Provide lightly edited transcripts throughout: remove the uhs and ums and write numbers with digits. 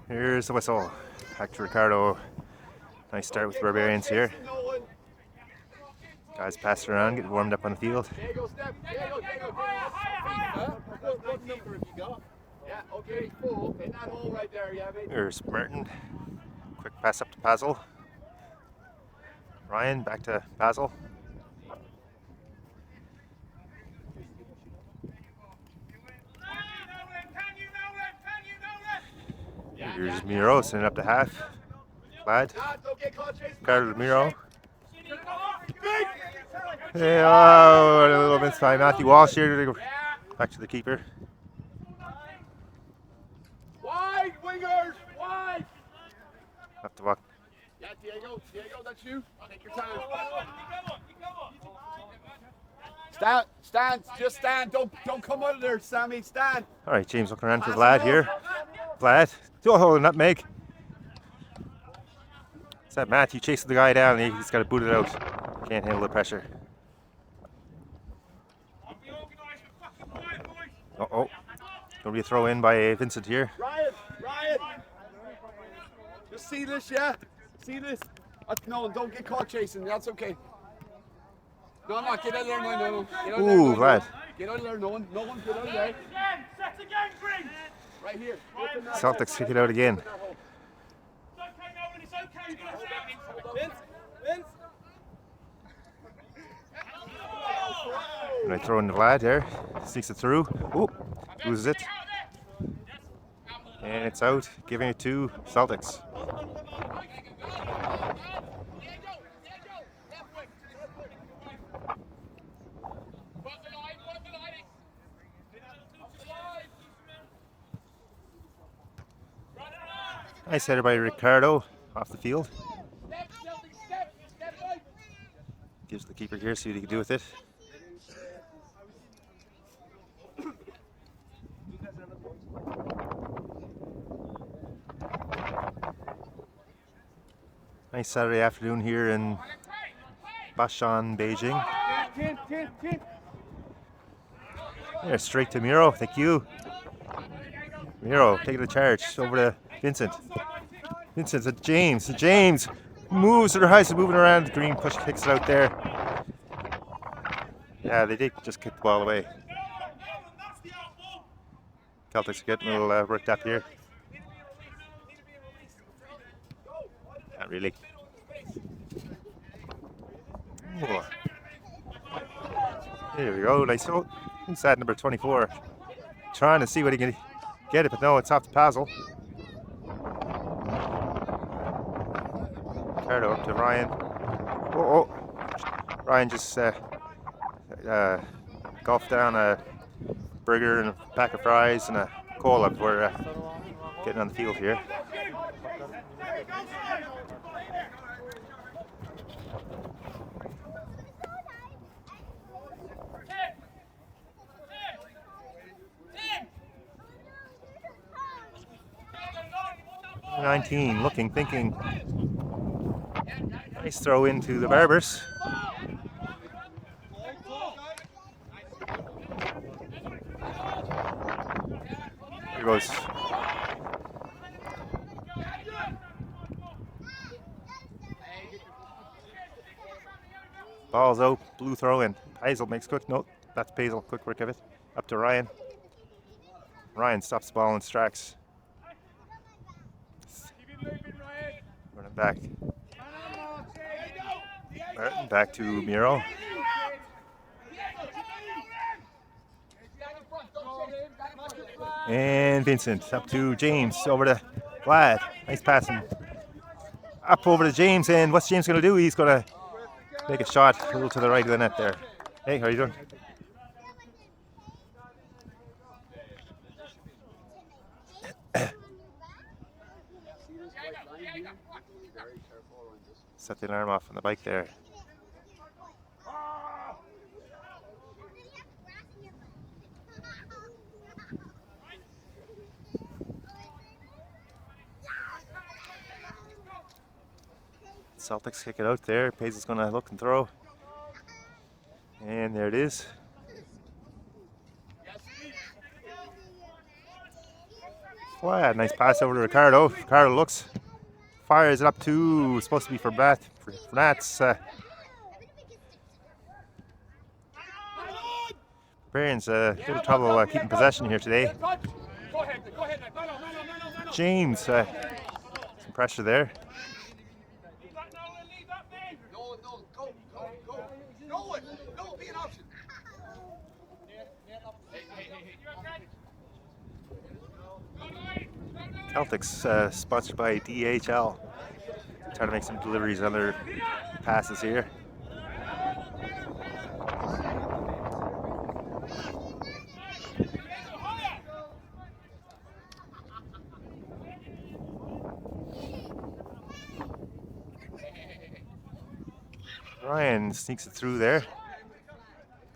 Here's the whistle. Back to Ricardo. Nice start with Barbarians here. Guys passing around, getting warmed up on the field. What number have you got? Yeah, okay, 4 in that hole right there, yeah, mate. Here's Merton. Quick pass up to Basil. Ryan back to Basil. Here's Miro sending up to half. Lad. Ricardo Miro. Yeah, a little miss by Matthew Walsh here. Back to the keeper. Wide, wingers, wide! Have to walk. Yeah, Diego, that's you. Take your time. Stand, just stand. Don't come out of there, Sammy. Stand. All right, James looking around for Vlad here. Vlad, don't hold nutmeg. It's that Matthew chasing the guy down and he's got to boot it out. Can't handle the pressure. Uh-oh. Gonna be a throw in by Vincent here. Ryan. Just see this, yeah? See this? No, don't get caught chasing. That's okay. No, get out of there, no. Get out of there, Ooh, Vlad. Get out of there, no one get out of there. Right here. Celtics kick it out again. And I throw in the Vlad there. Sneaks it through. Ooh, loses it. And it's out, giving it to Celtics. Nice header by Ricardo off the field. Gives the keeper here, see what he can do with it. Nice Saturday afternoon here in Bashan, Beijing. There, straight to Miro, thank you. Miro taking the charge over to Vincent. Vincent to James. James moves to the heights, moving around. Green push kicks it out there. Yeah, they did just kick the ball away. Celtics are getting a little worked up here. Not really. Oh. There we go. Nice hole. Inside number 24. Trying to see what he can get it, but no, it's off to Basil. Ricardo up to Ryan. Oh. Ryan just golfed down a burger and a pack of fries and a cola before getting on the field here. (19) looking, thinking. Nice throw into the Barbers. Here goes. Ball's out, blue throw in. Hazel makes quick note. That's Hazel, quick work of it. Up to Ryan. Ryan stops the ball and strikes. Running back. Back to Miro. And Vincent up to James, over to Vlad. Nice passing. Up over to James, and what's James going to do? He's going to make a shot a little to the right of the net there. Hey, how are you doing? Set the alarm off on the bike there. Celtics kick it out there. Pace is going to look and throw. And there it is. flat. Nice pass over to Ricardo. Ricardo looks, fires it up to, supposed to be for Nats. Barbarians a little trouble keeping possession here today. James, some pressure there. Celtics sponsored by DHL. Trying to make some deliveries on their passes here. Ryan sneaks it through there.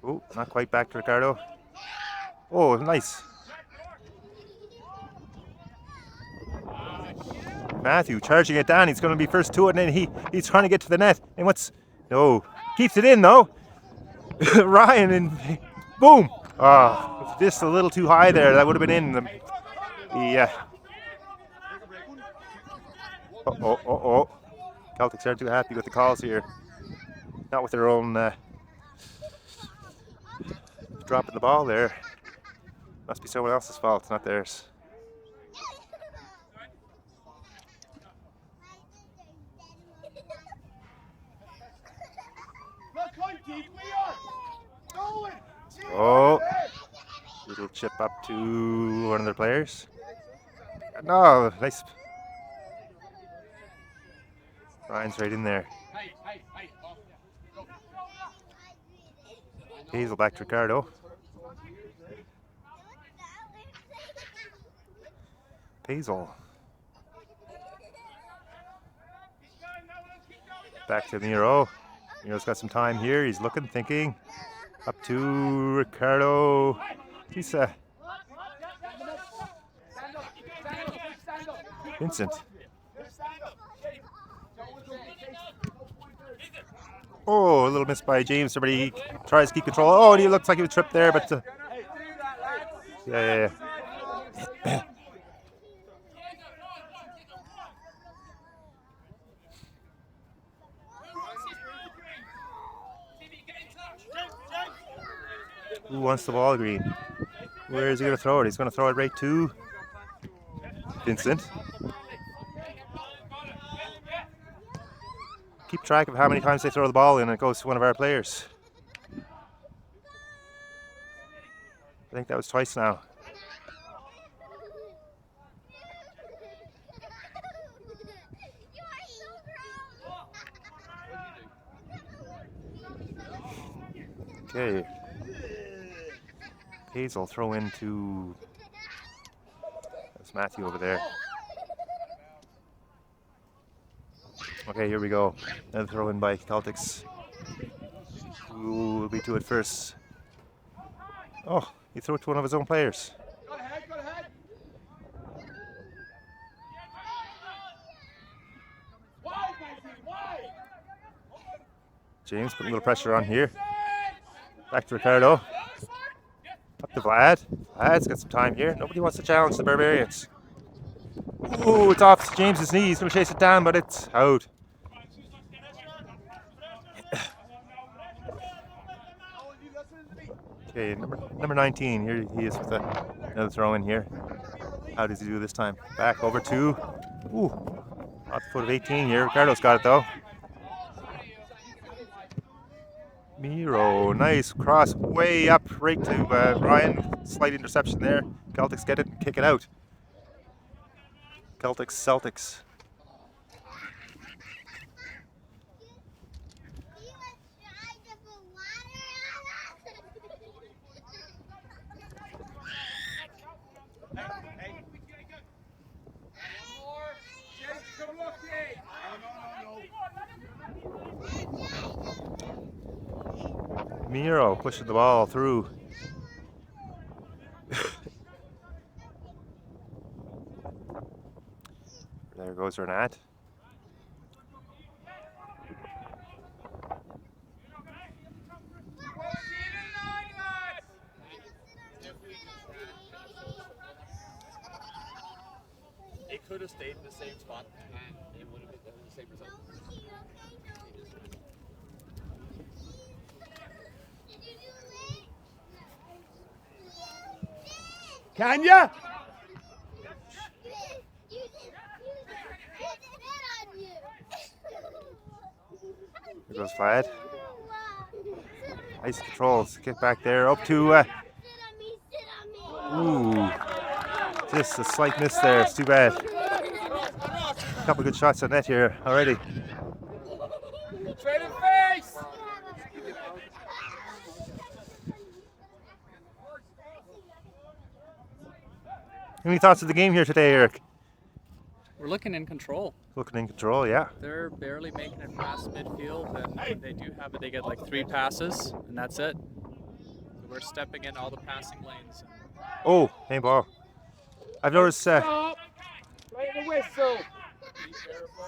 Oh, not quite back to Ricardo. Oh, nice. Matthew charging it down. He's going to be first to it, and then he's trying to get to the net. And no, keeps it in though. Ryan, and boom. Oh, just a little too high there. That would have been in. Oh. Celtics aren't too happy with the calls here. Not with their own dropping the ball there. Must be someone else's fault, not theirs. Oh, little chip up to one of their players. No, nice. Ryan's right in there. Hazel back to Ricardo. Hazel. Back to Miro. Miro's got some time here. He's looking, thinking. Up to Ricardo. He's Vincent. Oh, a little miss by James. Somebody tries to keep control. Oh, and he looks like he was tripped there, but yeah. Who wants the ball, Green? Where is he going to throw it? He's going to throw it right to Vincent. Keep track of how many times they throw the ball in and it goes to one of our players. I think that was twice now. Okay. Hazel throw into, that's Matthew over there. Okay, here we go. Another throw in by Celtics. Who will be to it first? Oh, he threw it to one of his own players. Go ahead. James putting a little pressure on here. Back to Ricardo. Up to Vlad. Vlad's got some time here. Nobody wants to challenge the Barbarians. Ooh, it's off James's knee. He's going to chase it down, but it's out. Okay, number 19. Here he is with another throw in here. How does he do this time? Back over to, off the foot of 18 here. Ricardo's got it though. Miro, nice cross way up right to Ryan. Slight interception there. Celtics get it and kick it out. Celtics. Miro pushing the ball through. There goes Renat. stayed in the same spot, and it would have been the same result. Can ya? There goes Vlad. Nice controls. Kick back there. Up to. Ooh. Just a slight miss there. It's too bad. A couple good shots on net here already. Straight in face! Any thoughts of the game here today, Eric? We're looking in control. Looking in control, yeah. They're barely making it past midfield, and when they do have it, they get like 3 passes, and that's it. So we're stepping in all the passing lanes. Oh, handball. I've noticed. Play the whistle.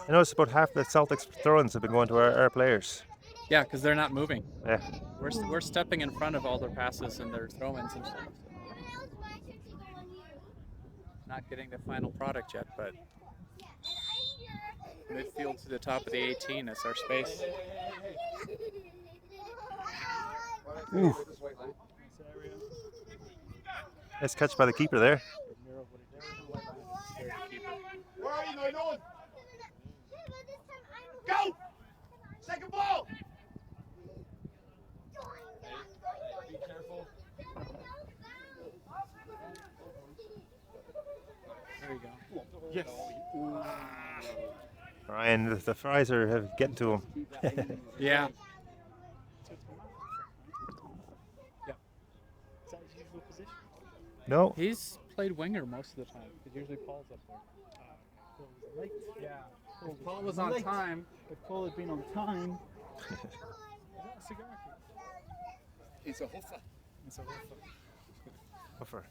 I noticed about half the Celtics throw-ins have been going to our players. Yeah, because they're not moving. Yeah. We're stepping in front of all their passes and their throw-ins and stuff. Not getting the final product yet, but midfield to the top of the 18 is our space. Ooh. Nice catch by the keeper there. Where are you going? Go! Second ball! Be careful. There you go. Yes. Ryan, the fries are getting to him. Yeah. No. He's played winger most of the time, because usually Paul's up there. Yeah. If Paul was on time. If Paul had been on time. It's a hoofer. It's a hoofer. Hoofer.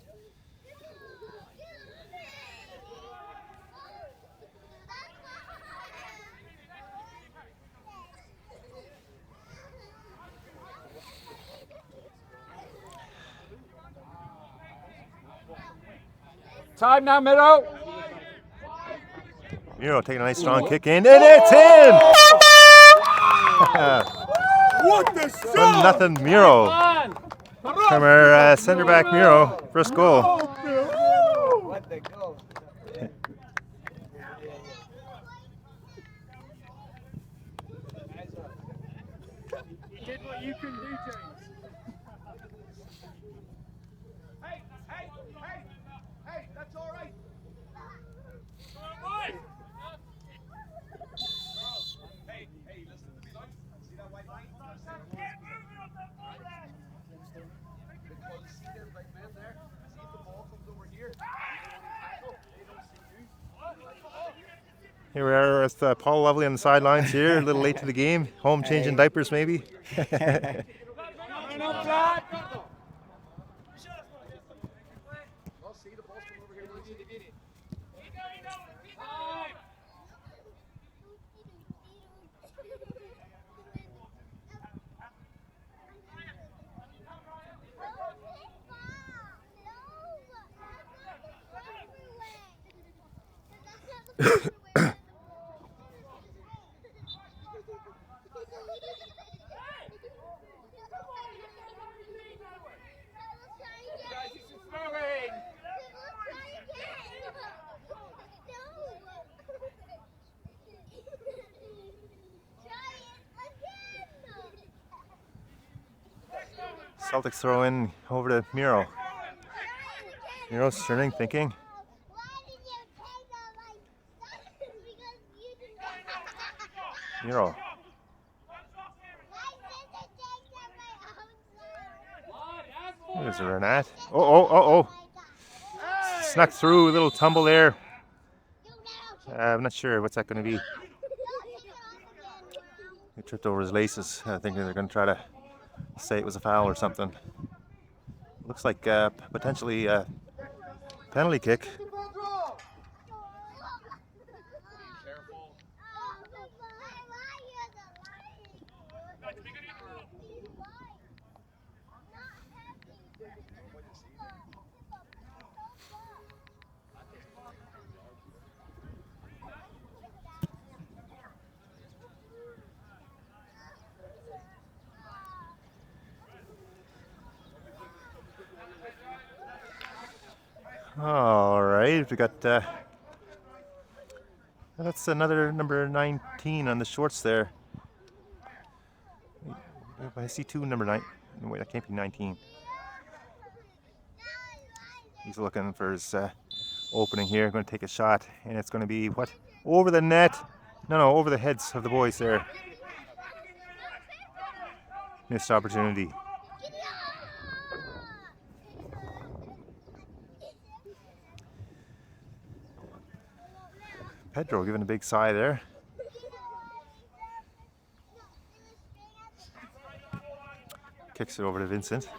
Time now, Miro. Miro taking a nice strong kick in, and it's in! What the shot? 1-0 Miro. From our centre back Miro, first goal. What the goal? You did what you couldn't do, James. Hey, that's all right. Hey, listen to me, son. See that white line? Because see that right man there? See if the ball comes over here. They don't see you. Here we are with Paul Lovely on the sidelines here, a little late to the game. Home changing diapers maybe. Celtics throw in over to Miro. Miro's turning, thinking. Miro. There's a Renat. Oh. Snuck through, a little tumble there. I'm not sure what's that going to be. He tripped over his laces. I think they're going to try to say it was a foul or something. Looks like potentially a penalty kick. All right, we got. That's another number 19 on the shorts there. I see two number 9. No, wait, that can't be 19. He's looking for his opening here. Going to take a shot, and it's going to be what? Over the net. No, over the heads of the boys there. Missed opportunity. Pedro giving a big sigh there. Kicks it over to Vincent.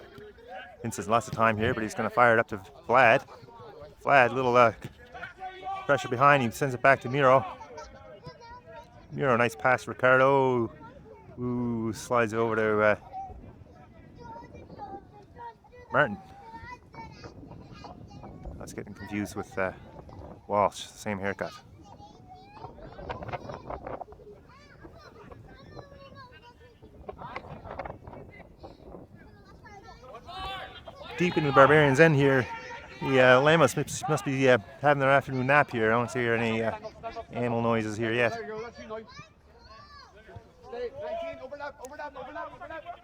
Vincent's lots of time here, but he's going to fire it up to Vlad. Vlad, little pressure behind him, sends it back to Miro. Miro, nice pass, Ricardo. Ooh, slides it over to Martin. I was getting confused with Walsh, same haircut. Deep in the Barbarians' end here. The llamas must be having their afternoon nap here. I don't see any animal noises here yet.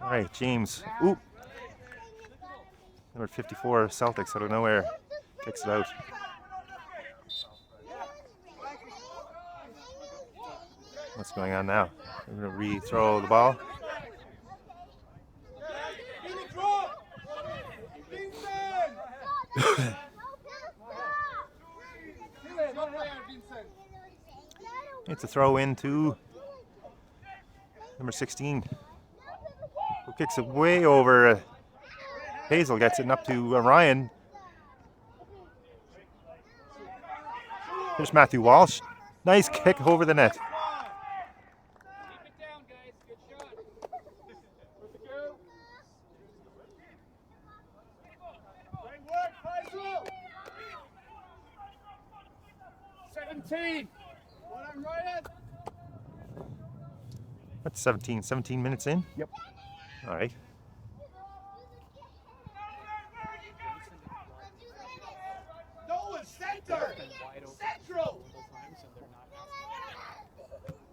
All right, James. Ooh. Number 54, Celtics out of nowhere. Kicks it out. What's going on now? We're going to re-throw the ball. It's a throw into number 16, who kicks it way over. Hazel gets it up to Ryan. Here's Matthew Walsh. Nice kick over the net. Keep it down, guys. Good shot. Great work, Faisal. 17. Well done, Ryan. That's 17 minutes in? Yep. All right. Nolan, center. Central.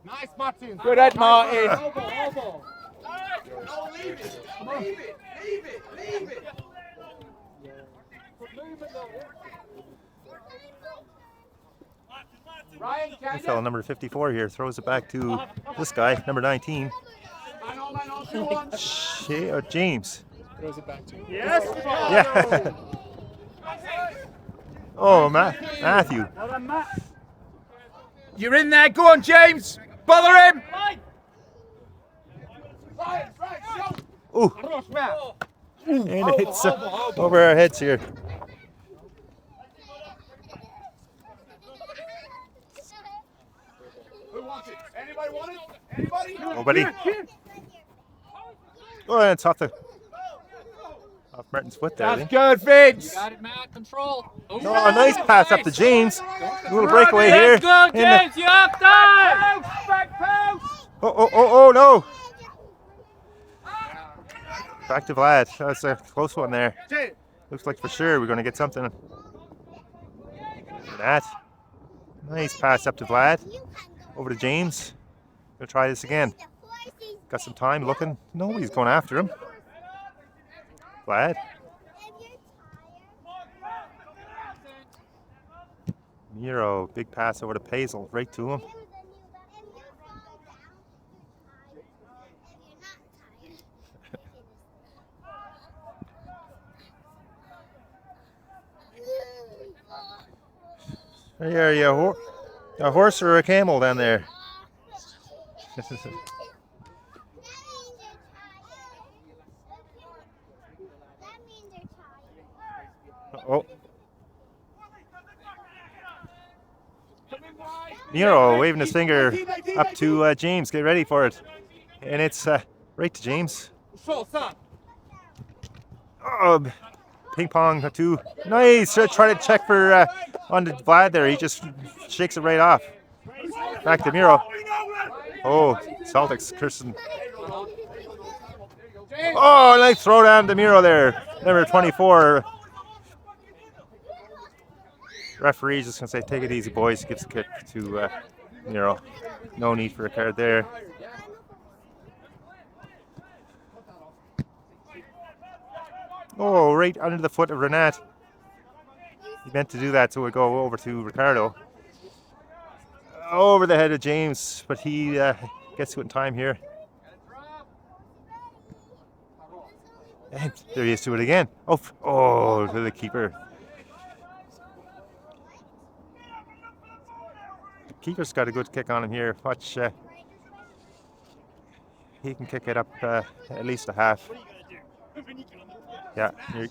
Nice, Martin. Good head, Martin. Elbow. No, leave it. Leave it. Ryan, The can fellow number 54 here throws it back to this guy, number 19. James. Throws it back to him. Yes. Yeah. Oh, Matthew. Well done, Matt. You're in there. Go on, James. Bother him. Ooh. And it hits over our heads here. Who wants it? Anybody want it? Anybody? Nobody. Oh, and it's off Martin's foot there. That's good, Vince. Got it, Matt. Control. Oh, a nice pass up to James. A little breakaway here. Let's go, James. You have time. Back post. Oh, no. Back to Vlad. That's a close one there. Looks like for sure we're going to get something. That. Nice pass up to Vlad. Over to James. Gonna try this again. Got some time looking. Nobody's going after him. Vlad. Miro, big pass over to Pazel, right to him. Are you a horse or a camel down there? Oh. Miro waving his finger up to James. Get ready for it. And it's right to James. Oh, ping pong to nice. Try to check for on the Vlad there. He just shakes it right off. Back to Miro. Oh, Celtics, Kirsten. Oh, nice throw down to Miro there. Number 24. Referee's just gonna say, "Take it easy, boys." Gives the kick to Miro. No need for a card there. Oh, right under the foot of Renat. He meant to do that, so we go over to Ricardo. Over the head of James, but he gets to it in time here. And there he is to it again. Oh, to the keeper. The keeper's got a good kick on him here. Watch. He can kick it up at least a half. Yeah. Here.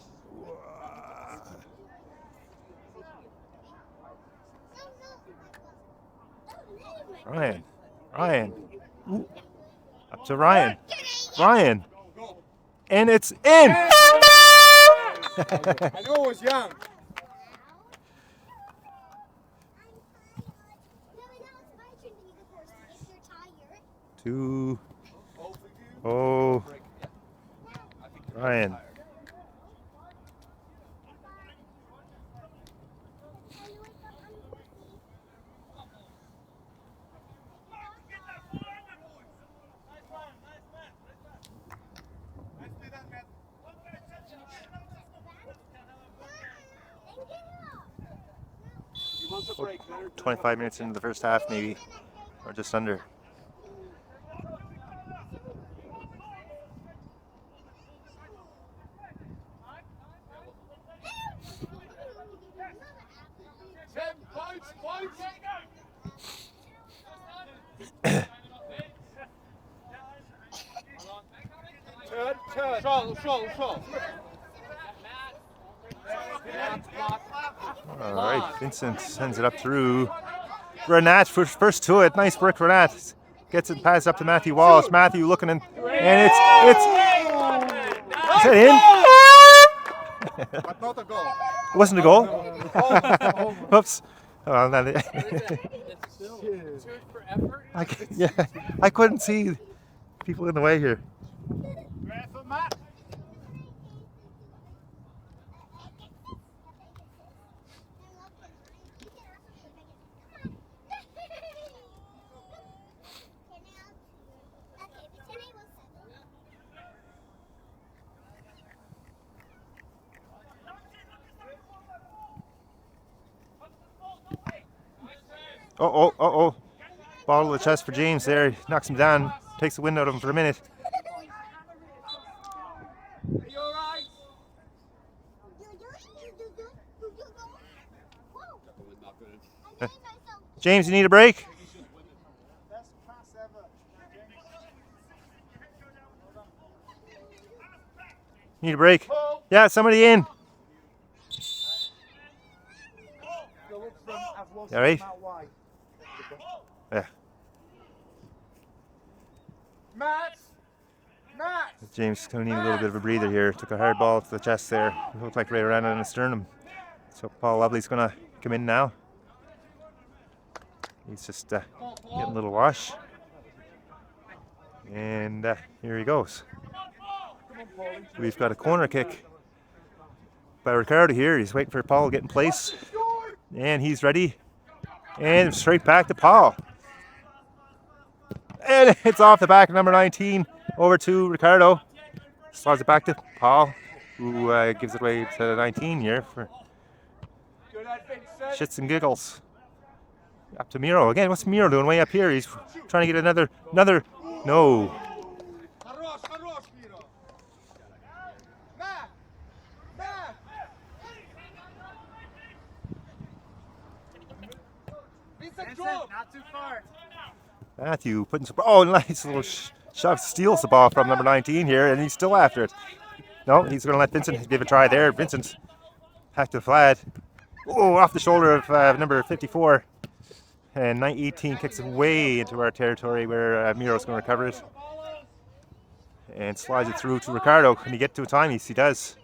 Ryan. Ooh. Up to Ryan. And it's in! I know it was young. Two. Oh. Ryan. He wants a break. 25 minutes into the first half, maybe, or just under. All right, Vincent sends it up through Renat. First to it. Nice work, Renat. Gets it passed up to Matthew Walsh. Matthew looking in, and it's. Is it in? But not a goal. It wasn't a goal. Oops. Oh, no. I couldn't see people in the way here. Oh. Ball to the chest for James there. He knocks him down. Takes the wind out of him for a minute. James, you need a break? Need a break? Yeah, somebody in. All right. Yeah. James going to need a little bit of a breather here. Took a hard ball to the chest there. It looked like right around on his sternum. So Paul Lovely's going to come in now. He's just getting a little wash. And here he goes. We've got a corner kick by Ricardo here. He's waiting for Paul to get in place. And he's ready. And straight back to Paul. And it's off the back of number 19 over to Ricardo. Slides it back to Paul, who gives it away to 19 here for shits and giggles. Up to Miro again. What's Miro doing way up here? He's trying to get another. No. Not too far. Matthew putting some. Nice little shove, steals the ball from number 19 here, and he's still after it. No, he's going to let Vincent give a try there. Vincent back to the flat. Off the shoulder of number 54. And 18 kicks it way into our territory where Miro's going to recover it. And slides it through to Ricardo. Can he get to a time? Yes, he does.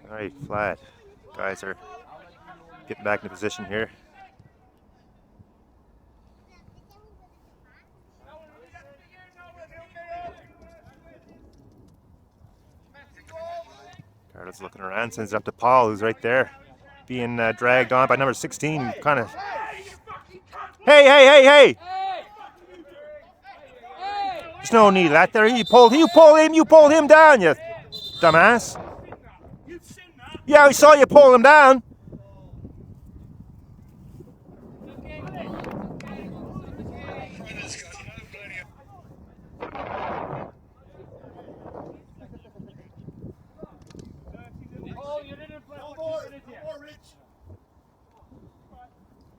All right, flat. Guys are getting back into position here. Ricardo's looking around, sends it up to Paul, who's right there, being dragged on by number 16. Kind of. Hey! There's no need of that there. You pulled him down, you dumbass. Yeah, I saw you pull him down.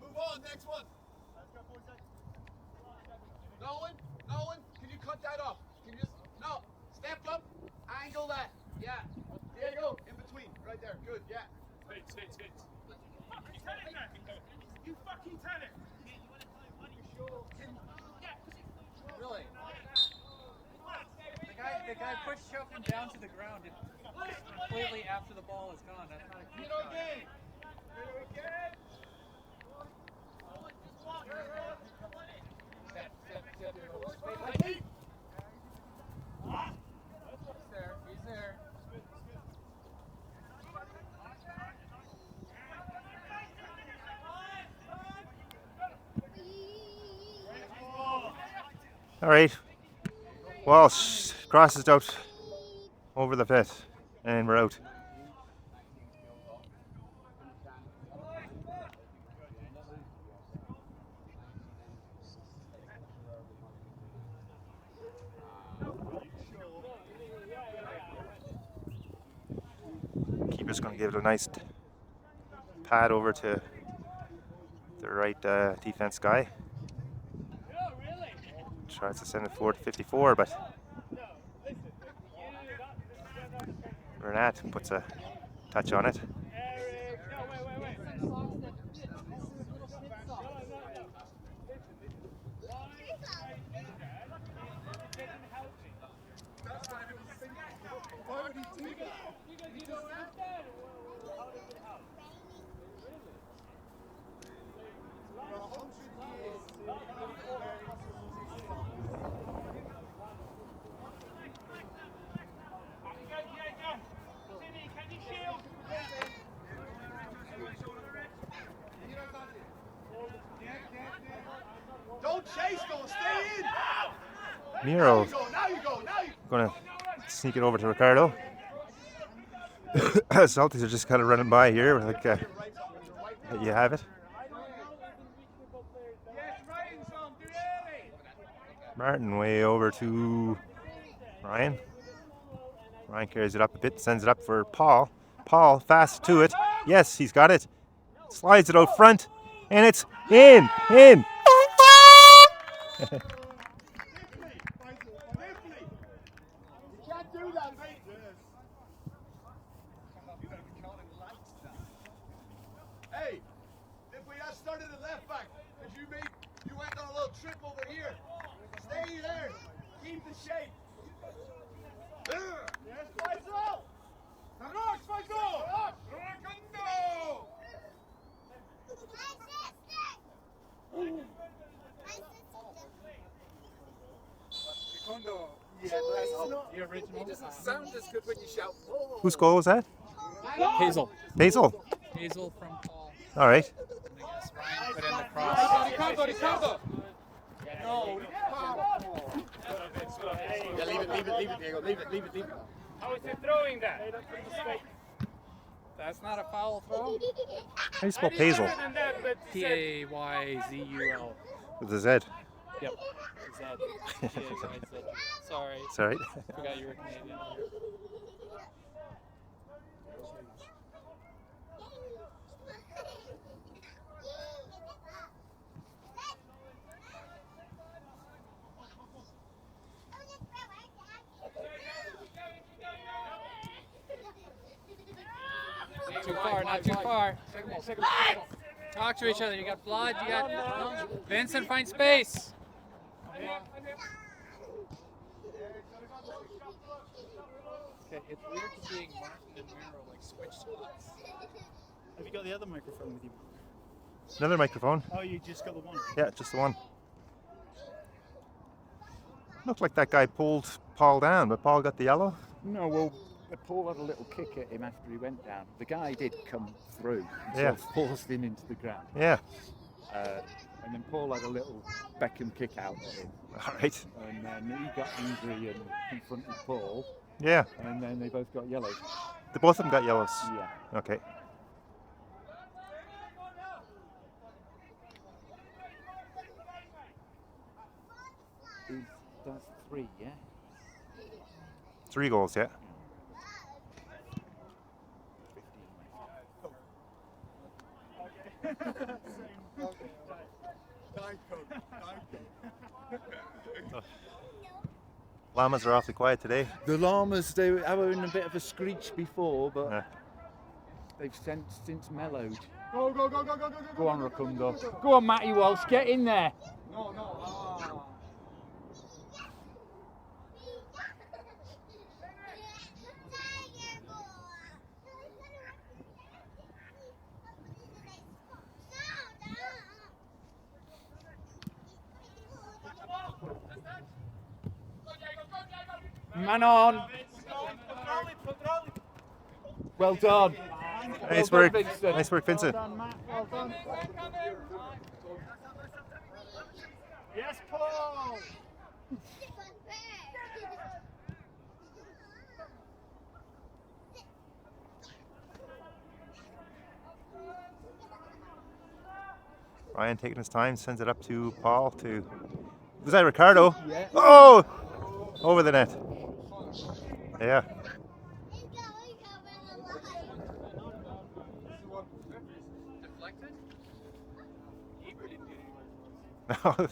Move on, next one. Nolan, can you cut that off? Can you just, no, step up, angle that. Yeah, there you go, in between, right there, good, yeah. Wait. Fucking tell it, man. You fucking tell it. Really? The guy pushed shoved him down to the ground completely after the ball is gone. That's not a good shot. He's there. All right. Walsh crosses it out over the pit, and we're out. Keeper's going to give it a nice pad over to the right defense guy. Tries to send it forward to 54, but Renat puts a touch on it. Don't chase, don't stay in. Miro Now you go. going to sneak it over to Ricardo. Celtics are just kind of running by here. Like, you have it. Martin way over to Ryan. Ryan carries it up a bit, sends it up for Paul. Paul fast to it. Yes, he's got it. Slides it out front, and it's in. You can't do that, mate. Hey, if we had started at left back, because you went on a little trip over here. Stay there. Keep the shape. Yes, Faisal. Rock, Faisal. Rockando. The original. It doesn't sound as good when you shout. Whose goal was that? Hazel. Basil. Hazel from Paul. All right. And I guess Ryan put in the cross. Ricardo. No. Yeah, leave it, Diego. Leave it. How is he throwing that? That's not a foul throw. How do you spell Basil? Payzul. With a Z. Yep. Z. Sorry. It's all right. Forgot you were Canadian. Not too far. Talk to each other. You got blood. You got Vincent. Find space. Okay, it's weird seeing Martin and Miro like switch spots. Have you got the other microphone with you? Another microphone. Oh, you just got the one? Yeah, just the one. Looked like that guy pulled Paul down, but Paul got the yellow. No, well, Paul had a little kick at him after he went down. The guy did come through, and Yeah. sort of forced him into the ground. Yeah. And then Paul had a little Beckham kick out at him. All right. And then he got angry and confronted Paul. Yeah. And then they both got yellows. Both of them got yellows. Yeah. Okay. That's 3, yeah? 3 goals, yeah. 15 Llamas are awfully quiet today. The llamas, they were in a bit of a screech before, but Yeah. they've since mellowed. Go, go, go, go, go, go, go. Go on, Rakundo. Go on, Matty Walsh, get in there. No, no. Man on. Well done. Nice Well work. done, Vincent. Nice work, Vincent. Well done, Matt. Well done. Yes, Paul. Ryan taking his time, sends it up to Paul to. Was that Ricardo? Yeah. Oh! Over the net. Yeah. Deflected? No.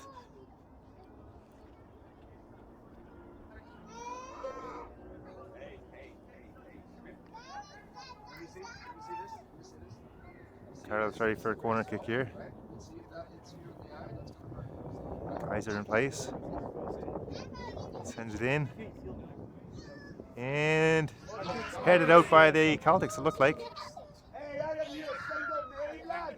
Carlos ready for a corner kick here. Guys are in place. Sends it in. And headed out by the Celtics, it looked like. Hey, out of here. Stand up, man. Lad.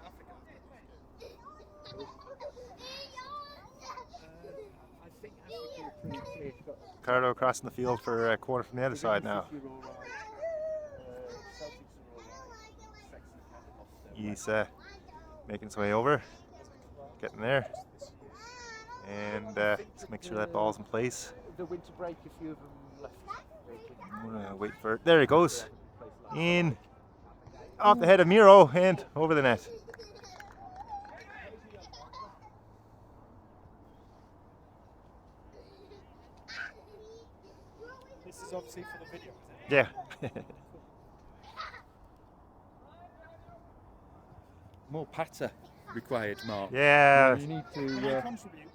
Ricardo crossing the field for a corner from the other side now. He's making his way over, getting there, and just make sure that ball's in place. The winter break, a few of them left. I'm gonna wait for it. There it goes. In, off the head of Miro and over the net. This is obviously for the video, is it? Yeah. More patter required, Mark. Yeah. You need Can I to contribute? Can I contribute?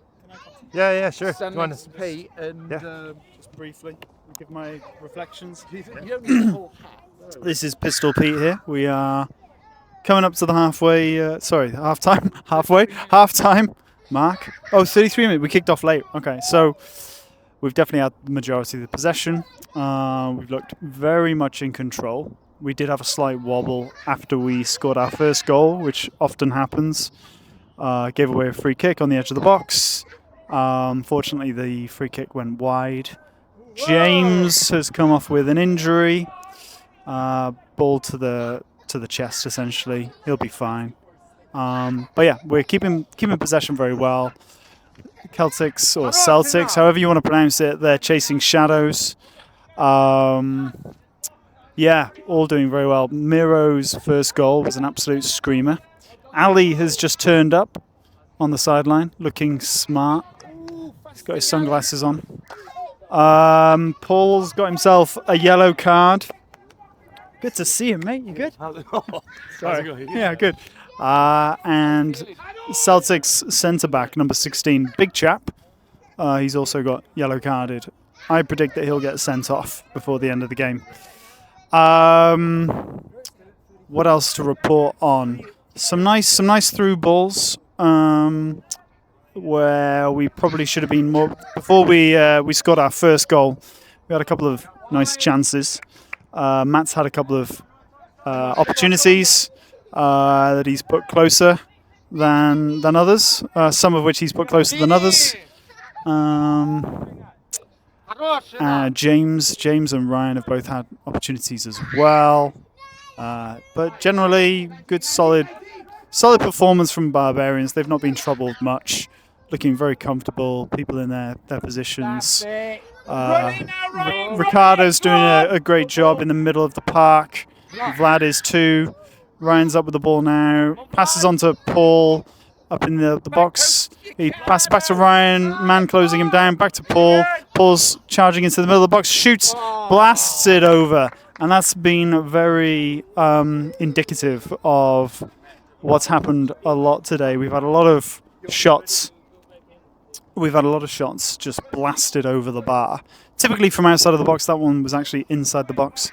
Yeah, sure. stand Go on. next to Pete and Yeah. Just briefly, give my reflections. you don't need the whole hat. This is Pistol Pete here. We are coming up to the halfway, half-time mark. Oh, 33 minutes. We kicked off late. Okay, so we've definitely had the majority of the possession. We've looked very much in control. We did have a slight wobble after we scored our first goal, which often happens. Gave away a free kick on the edge of the box. Fortunately, the free kick went wide. James has come off with an injury. Ball to the chest, essentially. He'll be fine. But yeah, we're keeping possession very well. Celtics, or Celtics, however you want to pronounce it, they're chasing shadows. Yeah, all doing very well. Miro's first goal was an absolute screamer. Ali has just turned up on the sideline, looking smart. He's got his sunglasses on. Paul's got himself a yellow card. Good to see him, mate. You good? Sorry. Yeah, good. And Celtics centre-back, number 16, big chap. He's also got yellow carded. I predict that he'll get sent off before the end of the game. What else to report on? Some nice through balls. Where we probably should have been more before we scored our first goal. We had a couple of nice chances. Matt's had a couple of opportunities that he's put closer than others. Some of which he's put closer than others. James and Ryan have both had opportunities as well. But generally, good, solid performance from Barbarians. They've not been troubled much. Looking very comfortable. People in their positions. Ricardo's doing a great job in the middle of the park. Vlad is too. Ryan's up with the ball now. Passes on to Paul up in the box. He passes back to Ryan. Man closing him down. Back to Paul. Paul's charging into the middle of the box. Shoots. Blasts it over. And that's been very indicative of what's happened a lot today. We've had a lot of shots. Just blasted over the bar. Typically from outside of the box. That one was actually inside the box.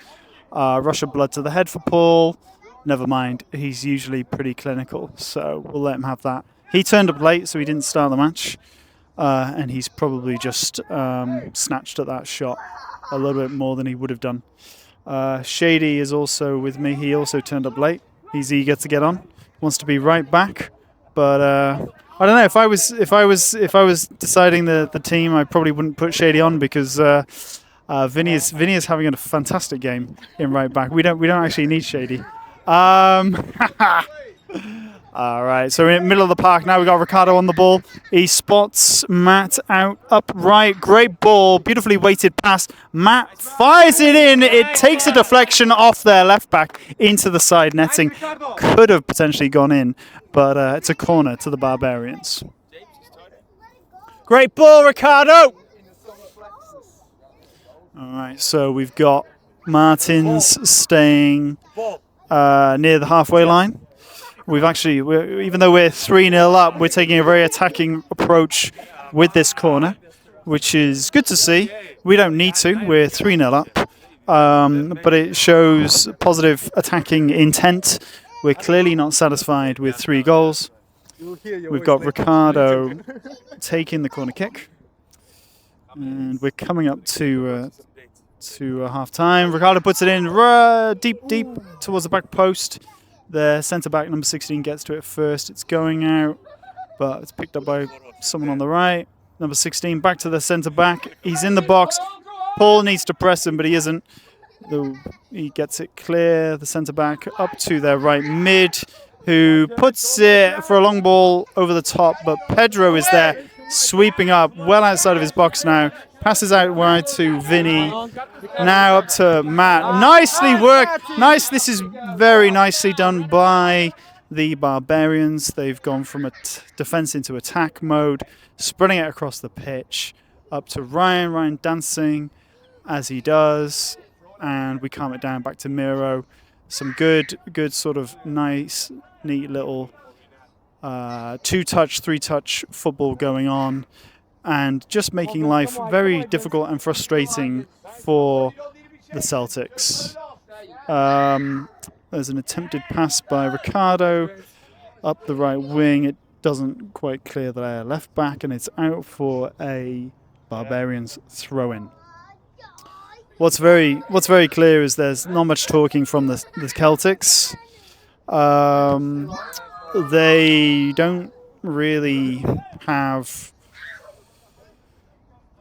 Rush of blood to the head for Paul. Never mind. He's usually pretty clinical, so we'll let him have that. He turned up late, so he didn't start the match. And he's probably just snatched at that shot a little bit more than he would have done. Shady is also with me. He also turned up late. He's eager to get on. Wants to be right back, but I don't know. If I was deciding the team, I probably wouldn't put Shady on because Vinny is having a fantastic game in right back. We don't actually need Shady. All right, so we're in the middle of the park now. We've got Ricardo on the ball. He spots Matt out upright. Great ball, beautifully weighted pass. Matt fires it in. It takes a deflection off their left back into the side netting. Could have potentially gone in, but it's a corner to the Barbarians. Great ball, Ricardo. All right, so we've got Martins staying near the halfway line. Even though we're 3-0 up, we're taking a very attacking approach with this corner, which is good to see. We don't need to. We're 3-0 up, but it shows positive attacking intent. We're clearly not satisfied with 3 goals. We've got Ricardo taking the corner kick, and we're coming up to half-time. Ricardo puts it in deep towards the back post. The centre-back, number 16, gets to it first. It's going out, but it's picked up by someone on the right. Number 16, back to the centre-back. He's in the box. Paul needs to press him, but he isn't. He gets it clear. The centre-back up to their right mid, who puts it for a long ball over the top, but Pedro is there, sweeping up, well outside of his box now. Passes out wide to Vinny. Now up to Matt. Nicely worked. Nice. This is very nicely done by the Barbarians. They've gone from defense into attack mode, spreading it across the pitch. Up to Ryan. Ryan dancing as he does. And we calm it down back to Miro. Some good sort of nice, neat little 2-touch, 3-touch football going on. And just making life very difficult and frustrating for the Celtics. There's an attempted pass by Ricardo up the right wing. It doesn't quite clear the left back, and it's out for a Barbarians throw-in. What's very clear is there's not much talking from the Celtics. They don't really have,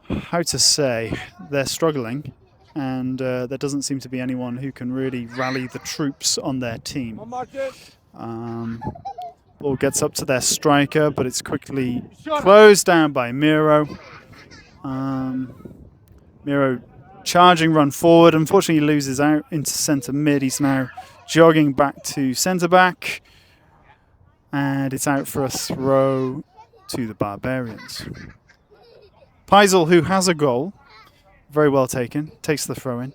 how to say, they're struggling, and there doesn't seem to be anyone who can really rally the troops on their team. Ball gets up to their striker, but it's quickly closed down by Miro. Miro charging run forward. Unfortunately, he loses out into centre mid. He's now jogging back to centre back, and it's out for a throw to the Barbarians. Peisel, who has a goal, very well taken, takes the throw in.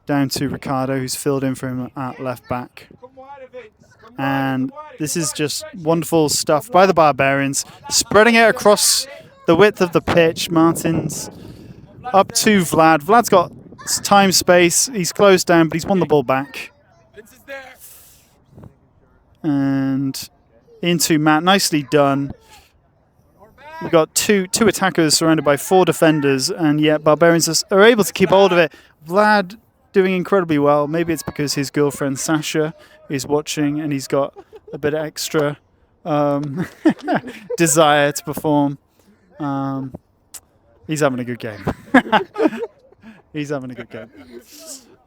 Down to Ricardo, who's filled in for him at left back. And this is just wonderful stuff by the Barbarians, spreading it across the width of the pitch. Martins up to Vlad. Vlad's got time, space. He's closed down, but he's won the ball back. And into Matt. Nicely done. We've got two attackers surrounded by 4 defenders, and yet Barbarians are able to keep hold of it. Vlad doing incredibly well. Maybe it's because his girlfriend Sasha is watching and he's got a bit of extra desire to perform. He's having a good game. He's having a good game.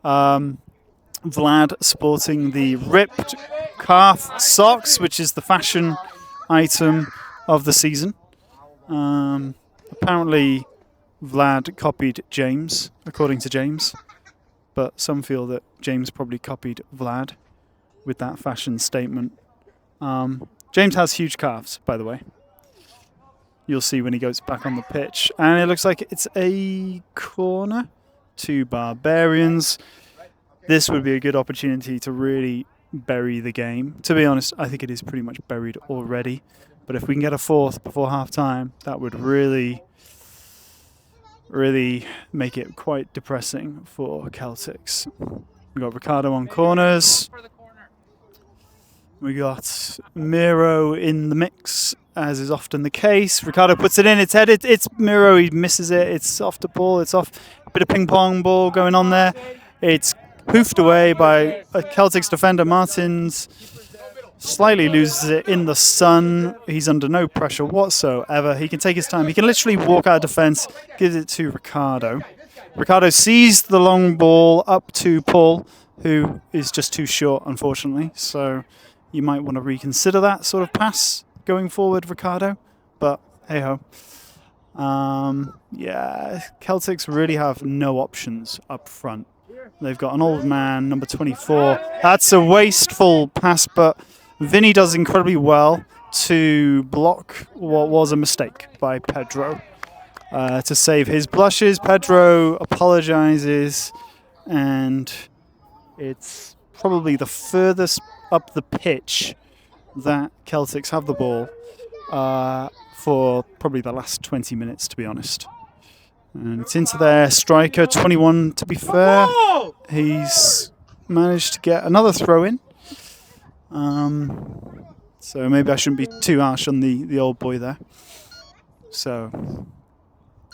Vlad sporting the ripped calf socks, which is the fashion item of the season. Apparently, Vlad copied James, according to James. But some feel that James probably copied Vlad with that fashion statement. James has huge calves, by the way. You'll see when he goes back on the pitch. And it looks like it's a corner to Barbarians. This would be a good opportunity to really bury the game. To be honest, I think it is pretty much buried already. But if we can get a fourth before half-time, that would really make it quite depressing for Celtics. We got Ricardo on corners. We got Miro in the mix, as is often the case. Ricardo puts it in, it's headed, it's Miro, he misses it, it's off the ball, it's off. A bit of ping pong ball going on there. It's hoofed away by a Celtics defender. Martins slightly loses it in the sun. He's under no pressure whatsoever. He can take his time. He can literally walk out of defense, gives it to Ricardo. Ricardo sees the long ball up to Paul, who is just too short, unfortunately. So you might want to reconsider that sort of pass going forward, Ricardo. But hey-ho. Yeah, Celtics really have no options up front. They've got an old man, number 24. That's a wasteful pass, but Vinny does incredibly well to block what was a mistake by Pedro. To save his blushes, Pedro apologizes, and it's probably the furthest up the pitch that Celtics have the ball for probably the last 20 minutes, to be honest. And it's into their striker, 21 to be fair. He's managed to get another throw in. So maybe I shouldn't be too harsh on the old boy there. So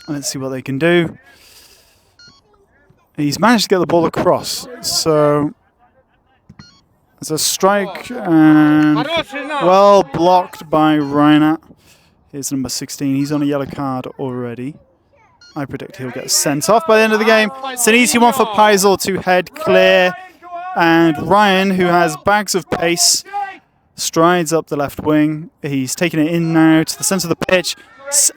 let's see what they can do. He's managed to get the ball across. So there's a strike and well blocked by Reinhardt. Here's number 16. He's on a yellow card already. I predict he'll get sent off by the end of the game. It's an easy one for Peisel to head clear. And Ryan, who has bags of pace, strides up the left wing. He's taking it in now to the centre of the pitch.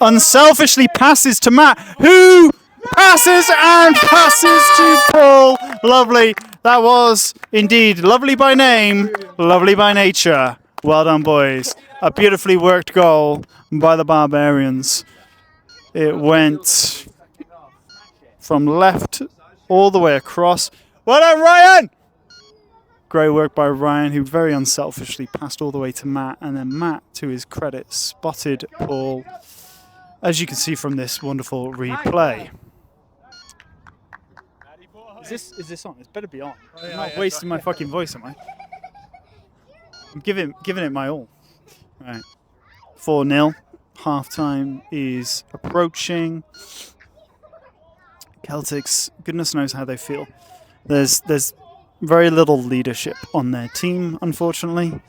Unselfishly passes to Matt, who passes and passes to Paul. Lovely. That was indeed lovely by name, lovely by nature. Well done, boys. A beautifully worked goal by the Barbarians. It went from left all the way across. Well done, Ryan! Great work by Ryan, who very unselfishly passed all the way to Matt. And then Matt, to his credit, spotted Paul, as you can see from this wonderful replay. Is this on? It's better be on. I'm not wasting my fucking voice, am I? I'm giving it my all. All right. 4-0. Half-time is approaching. Celtics, goodness knows how they feel. There's very little leadership on their team, unfortunately.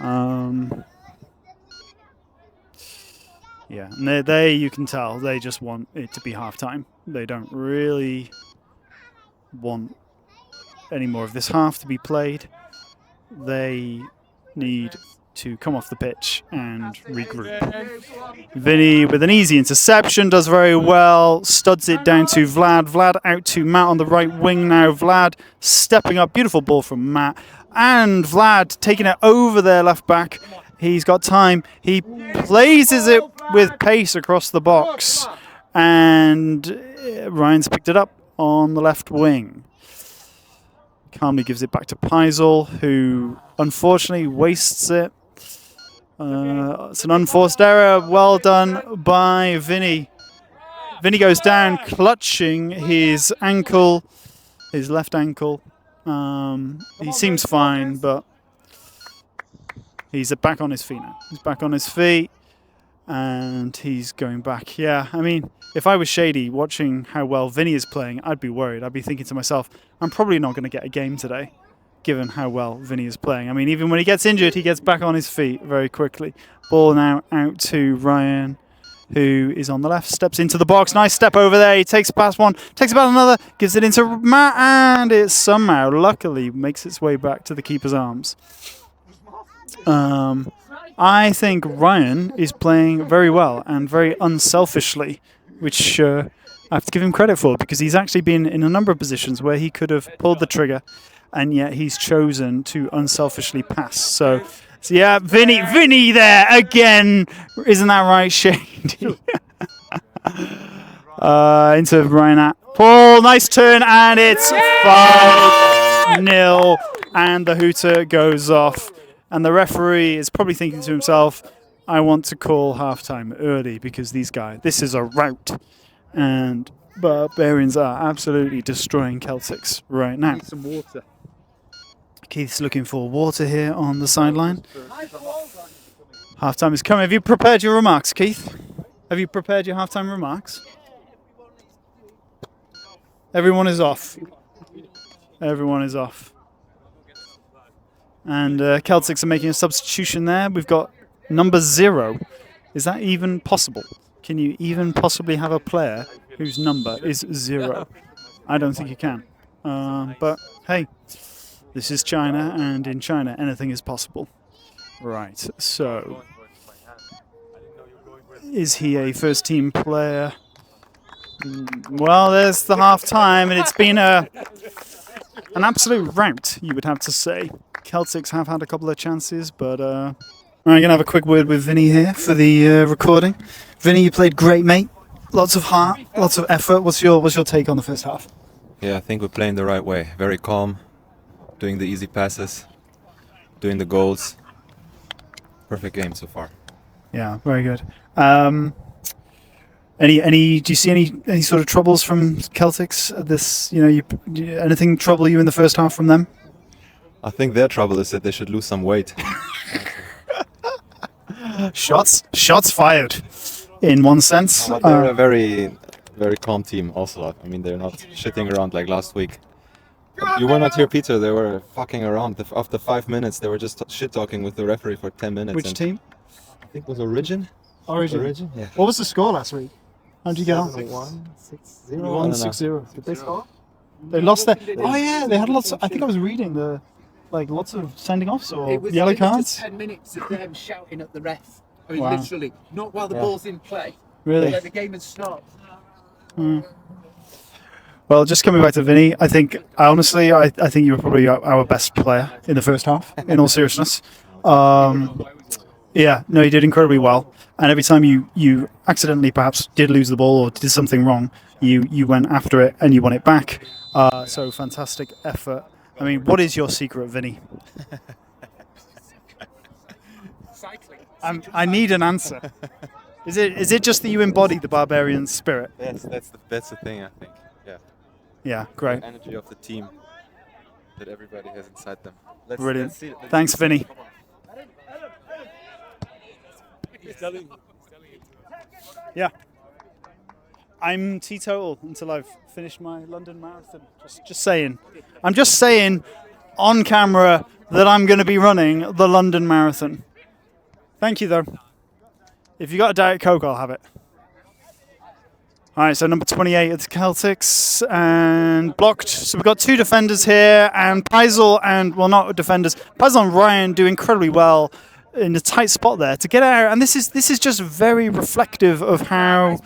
Yeah, and they you can tell they just want it to be half-time. They don't really want any more of this half to be played. They need to come off the pitch and regroup. Vinny with an easy interception, does very well, studs it down to Vlad. Vlad out to Matt on the right wing now. Vlad stepping up, beautiful ball from Matt. And Vlad taking it over their left back. He's got time. He places it with pace across the box. And Ryan's picked it up on the left wing. Calmly gives it back to Peisel, who unfortunately wastes it. It's an unforced error. Well done by Vinny. Vinny goes down, clutching his ankle, his left ankle. He seems fine, but he's back on his feet now. He's back on his feet, and he's going back. Yeah, I mean, if I was Shady watching how well Vinny is playing, I'd be worried. I'd be thinking to myself, I'm probably not going to get a game today, given how well Vinny is playing. I mean, even when he gets injured, he gets back on his feet very quickly. Ball now out to Ryan. who is on the left, steps into the box. Nice step over there. He takes past one, takes about another, gives it into Matt, and it somehow, luckily, makes its way back to the keeper's arms. I think Ryan is playing very well and very unselfishly, which I have to give him credit for, because he's actually been in a number of positions where he could have pulled the trigger, and yet he's chosen to unselfishly pass. So yeah, Vinny there again. Isn't that right, Shady? Into Ryan at Paul. Nice turn, and it's 5-0, and the hooter goes off. And the referee is probably thinking to himself, I want to call halftime early because these guys, this is a rout. And Barbarians are absolutely destroying Celtics right now. Need some water. Keith's looking for water here on the sideline. Halftime is coming. Have you prepared your remarks, Keith? Have you prepared your halftime remarks? Everyone is off. Everyone is off. And Celtics are making a substitution there. We've got number 0. Is that even possible? Can you even possibly have a player whose number is 0? I don't think you can. But hey, this is China, and in China anything is possible. Right, so is he a first team player? Well, there's the half time, and it's been an absolute rout, you would have to say. Celtics have had a couple of chances, but I'm going to have a quick word with Vinny here for the recording. Vinny, you played great, mate. Lots of heart, lots of effort. What's your take on the first half? Yeah, I think we're playing the right way. Very calm, doing the easy passes, doing the goals. Perfect game so far. Yeah, very good. Do you see any sort of troubles from Celtics? Anything trouble you in the first half from them? I think their trouble is that they should lose some weight. Shots fired, in one sense. But they're a very, very calm team also. I mean, they're not shitting around like last week. You were not here, Peter. They were fucking around. After 5 minutes, they were just shit-talking with the referee for 10 minutes. Which team? I think it was Origin. Origin. Yeah. What was the score last week? How did you get on? 1-6-0. 1-6-0. Did they score? They lost their... Oh yeah, they had lots of... I think I was reading lots of sending offs or yellow It was cards. just 10 minutes of them shouting at the ref. I mean, Wow. literally, not while the ball's in play. Really? Like the game has stopped. Well, just coming back to Vinny, I think you were probably our best player in the first half, in all seriousness. Yeah, no, you did incredibly well. And every time you accidentally perhaps did lose the ball or did something wrong, you went after it and you won it back. So fantastic effort. I mean, what is your secret, Vinny? Cycling. I need an answer. Is it just that you embody the Barbarian spirit? Yes, that's the thing, I think. Yeah. Yeah, great. The energy of the team that everybody has inside them. Brilliant. See it. Thanks, Vinny. Yeah. I'm teetotal until I've finished my London Marathon. Just saying. I'm just saying on camera that I'm going to be running the London Marathon. Thank you, though. If you got a Diet Coke, I'll have it. All right, so number 28 at the Celtics and blocked. So we've got 2 defenders here, and Paisel and, well, not defenders, Paisel and Ryan do incredibly well in a tight spot there to get out. And this is just very reflective of how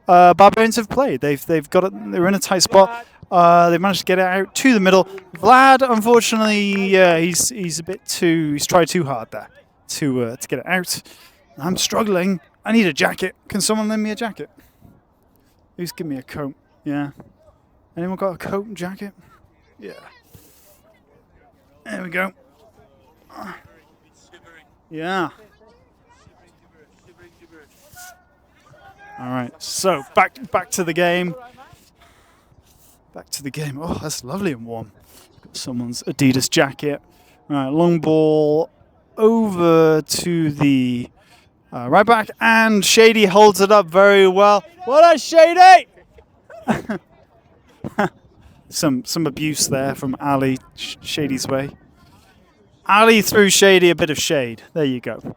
Barbarians have played. They're in a tight spot. They've managed to get it out to the middle. Vlad, unfortunately, he's tried too hard there to get it out. I'm struggling. I need a jacket. Can someone lend me a jacket? Who's giving me a coat? Yeah. Anyone got a coat and jacket? Yeah. There we go. Yeah. All right. So back to the game. Back to the game. Oh, that's lovely and warm. Got someone's Adidas jacket. All right. Long ball over to the right back, and Shady holds it up very well. What a Shady! Some abuse there from Ali, Shady's way. Ali threw Shady a bit of shade. There you go.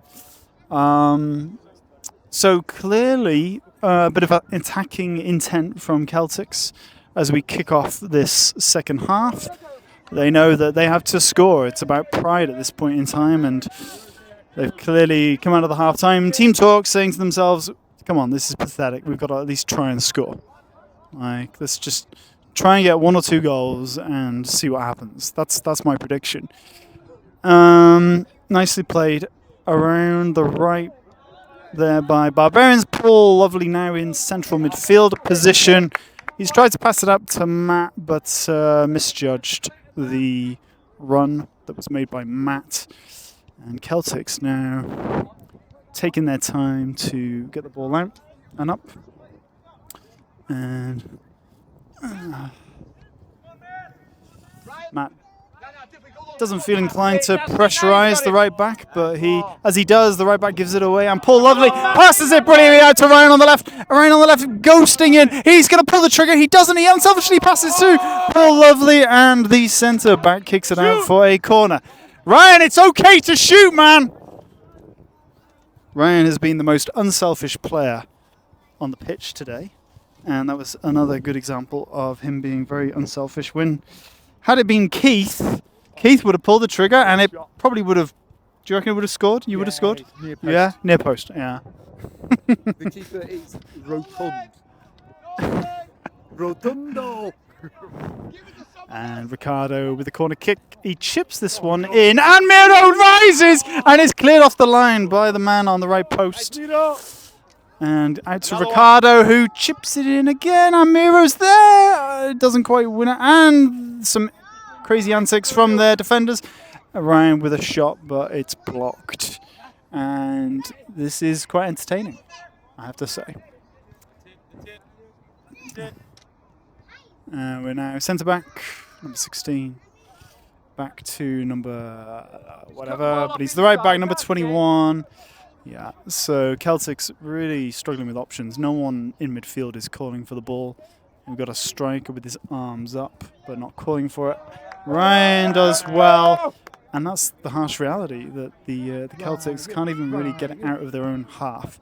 So clearly, a bit of attacking intent from Celtics as we kick off this second half. They know that they have to score. It's about pride at this point in time, and they've clearly come out of the halftime team talk saying to themselves, come on, this is pathetic. We've got to at least try and score. Like, let's just try and get 1 or 2 goals and see what happens. That's my prediction. Nicely played around the right there by Barbarians. Paul Lovely now in central midfield position. He's tried to pass it up to Matt, but misjudged the run that was made by Matt. And Celtics now taking their time to get the ball out and up. And Matt doesn't feel inclined to pressurize the right back, but as he does, the right back gives it away, and Paul Lovely passes it brilliantly out to Ryan on the left. Ryan on the left, ghosting in. He's going to pull the trigger. He doesn't. He unselfishly passes to Paul Lovely, and the centre back kicks it out for a corner. Ryan, it's okay to shoot, man. Ryan has been the most unselfish player on the pitch today, and that was another good example of him being very unselfish. Had it been Keith would have pulled the trigger, and it probably would have. Do you reckon it would have scored? You would have scored? Near post. Yeah, near post. Yeah. The keeper is rotund. Rotundo. And Ricardo with the corner kick. He chips this one in, and Miro rises, and it's cleared off the line by the man on the right post. And out to Ricardo, who chips it in again, and Miro's there. Doesn't quite win it, and some crazy antics from their defenders. Ryan with a shot, but it's blocked. And this is quite entertaining, I have to say. We're now centre-back, number 16. Back to number whatever, but he's the right back, number 21. Yeah, so Celtic's really struggling with options. No one in midfield is calling for the ball. We've got a striker with his arms up, but not calling for it. Ryan does well, and that's the harsh reality, that the Celtics can't even really get it out of their own half.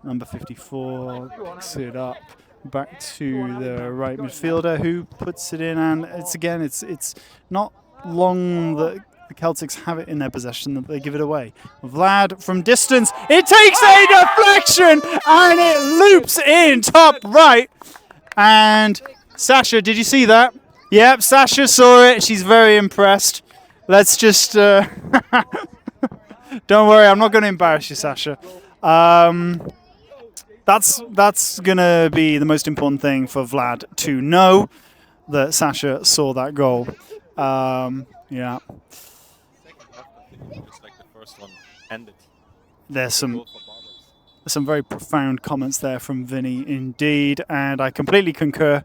Number 54 picks it up back to the right midfielder, who puts it in, and it's not long that the Celtics have it in their possession that they give it away. Vlad from distance, it takes a deflection, and it loops in top right. And Sasha, did you see that? Yep, Sasha saw it. She's very impressed. Let's just... don't worry, I'm not going to embarrass you, Sasha. That's going to be the most important thing for Vlad to know, that Sasha saw that goal. Yeah. It's like the first one ended. There's some very profound comments there from Vinny indeed, and I completely concur.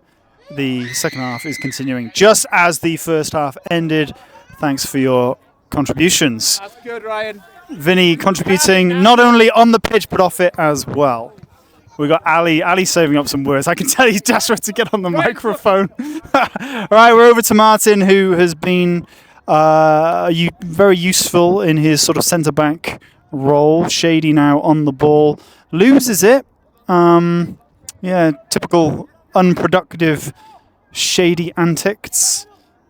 The second half is continuing just as the first half ended. Thanks for your contributions. That's good, Ryan. Vinny contributing not only on the pitch but off it as well. We got Ali. Ali saving up some words. I can tell he's desperate to get on the microphone. Right, we're over to Martin, who has been very useful in his sort of centre-back role. Shady now on the ball. Loses it. Yeah, typical unproductive Shady antics.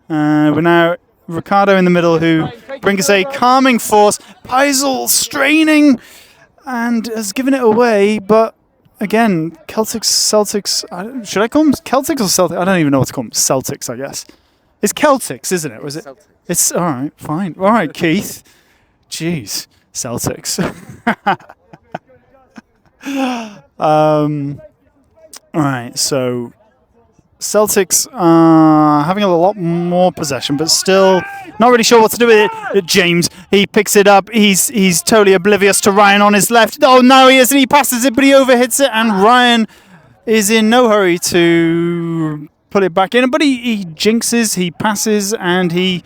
We're now Ricardo in the middle, who brings a calming force. Paisel straining and has given it away, but again, Celtics, should I call them Celtics or Celtics? I don't even know what to call them. Celtics, I guess. It's Celtics, isn't it? Was it? Celtics. It's all right, fine. All right, Keith. Jeez, Celtics. All right, so Celtics are having a lot more possession, but still not really sure what to do with it. James, he picks it up. He's totally oblivious to Ryan on his left. Oh, no, he isn't. He passes it, but he overhits it, and Ryan is in no hurry to put it back in. But he jinxes, he passes, and he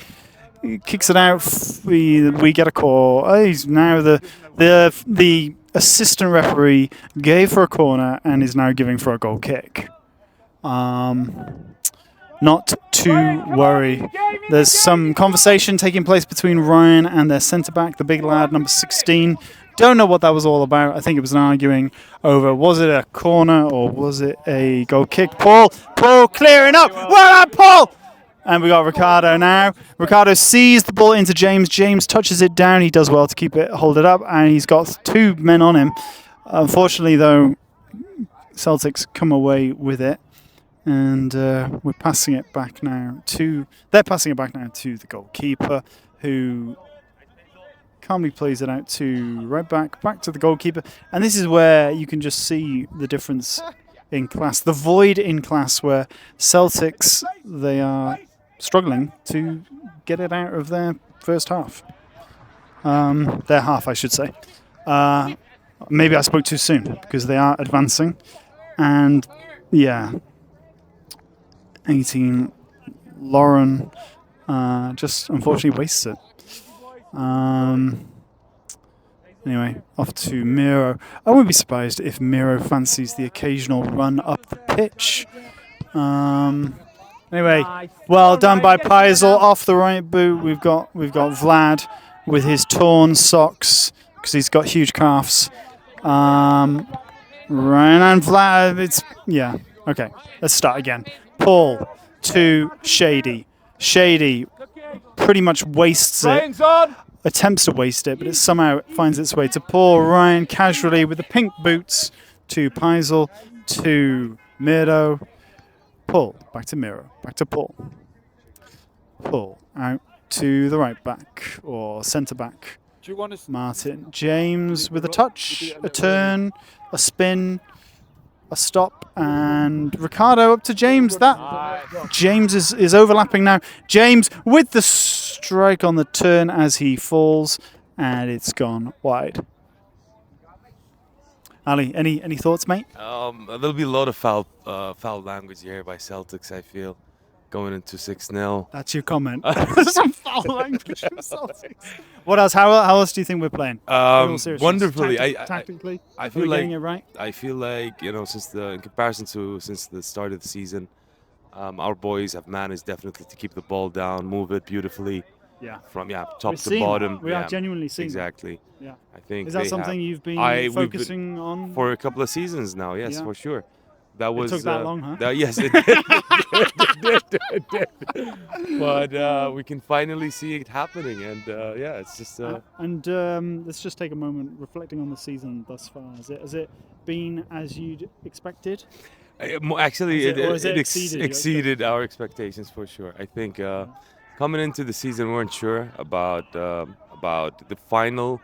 kicks it out. We get a call. He's now the assistant referee gave for a corner and is now giving for a goal kick. Not to worry. There's some conversation taking place between Ryan and their centre-back, the big lad, number 16, Don't know what that was all about. I think it was an arguing over, was it a corner or was it a goal kick? Paul clearing up. Well done, Paul! And we got Ricardo now. Ricardo sees the ball into James. James touches it down. He does well to keep it, hold it up, and he's got 2 men on him. Unfortunately, though, Celtics come away with it, and we're passing it back now to. They're passing it back now to the goalkeeper, who calmly plays it out to right back to the goalkeeper, and this is where you can just see the difference in class, the void in class, where Celtics, they are struggling to get it out of their first half. Their half, I should say. Maybe I spoke too soon, because they are advancing. And, yeah. 18, Lauren just unfortunately wastes it. Anyway, off to Miro. I wouldn't be surprised if Miro fancies the occasional run up the pitch. Anyway, well done by Peisel off the right boot. We've got Vlad with his torn socks because he's got huge calves. Ryan and Vlad. Yeah. Okay. Let's start again. Paul to Shady. Shady pretty much wastes it. Attempts to waste it, but it somehow finds its way to Paul. Ryan casually with the pink boots to Peisel to Miro. Paul back to Miro. Back to Paul. Paul out to the right back or centre back. Martin. James with a touch, a turn, a spin, a stop, and Ricardo up to James. James is overlapping now. James with the strike on the turn as he falls, and it's gone wide. Ali, any thoughts, mate? There'll be a lot of foul language here by Celtics, I feel, going into 6-0. That's your comment. Some foul language from Celtics. What else? How else do you think we're playing? Wonderfully. Tactically, I feel like getting it right. I feel like in comparison to since the start of the season, our boys have managed definitely to keep the ball down, move it beautifully. Yeah. From top We're to seeing bottom. that. We are genuinely seeing exactly. That. Yeah. I think is that something you've been focusing on for a couple of seasons now? Yes, for sure. That was took that long, huh? Yes, it did. But we can finally see it happening, and it's just. Let's just take a moment reflecting on the season thus far. Has it been as you'd expected? Actually, it exceeded our expectations for sure. I think coming into the season, we weren't sure about the final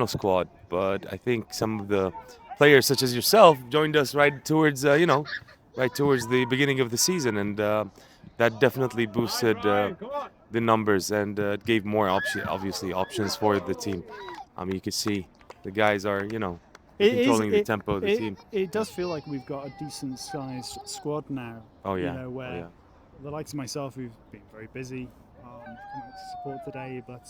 squad, but I think some of the players, such as yourself, joined us right towards the beginning of the season, and that definitely boosted the numbers, and it gave more options for the team. You could see the guys are controlling the tempo of the team. It does feel like we've got a decent sized squad now. Oh yeah. Where the likes of myself, who've been very busy, coming out to support today, but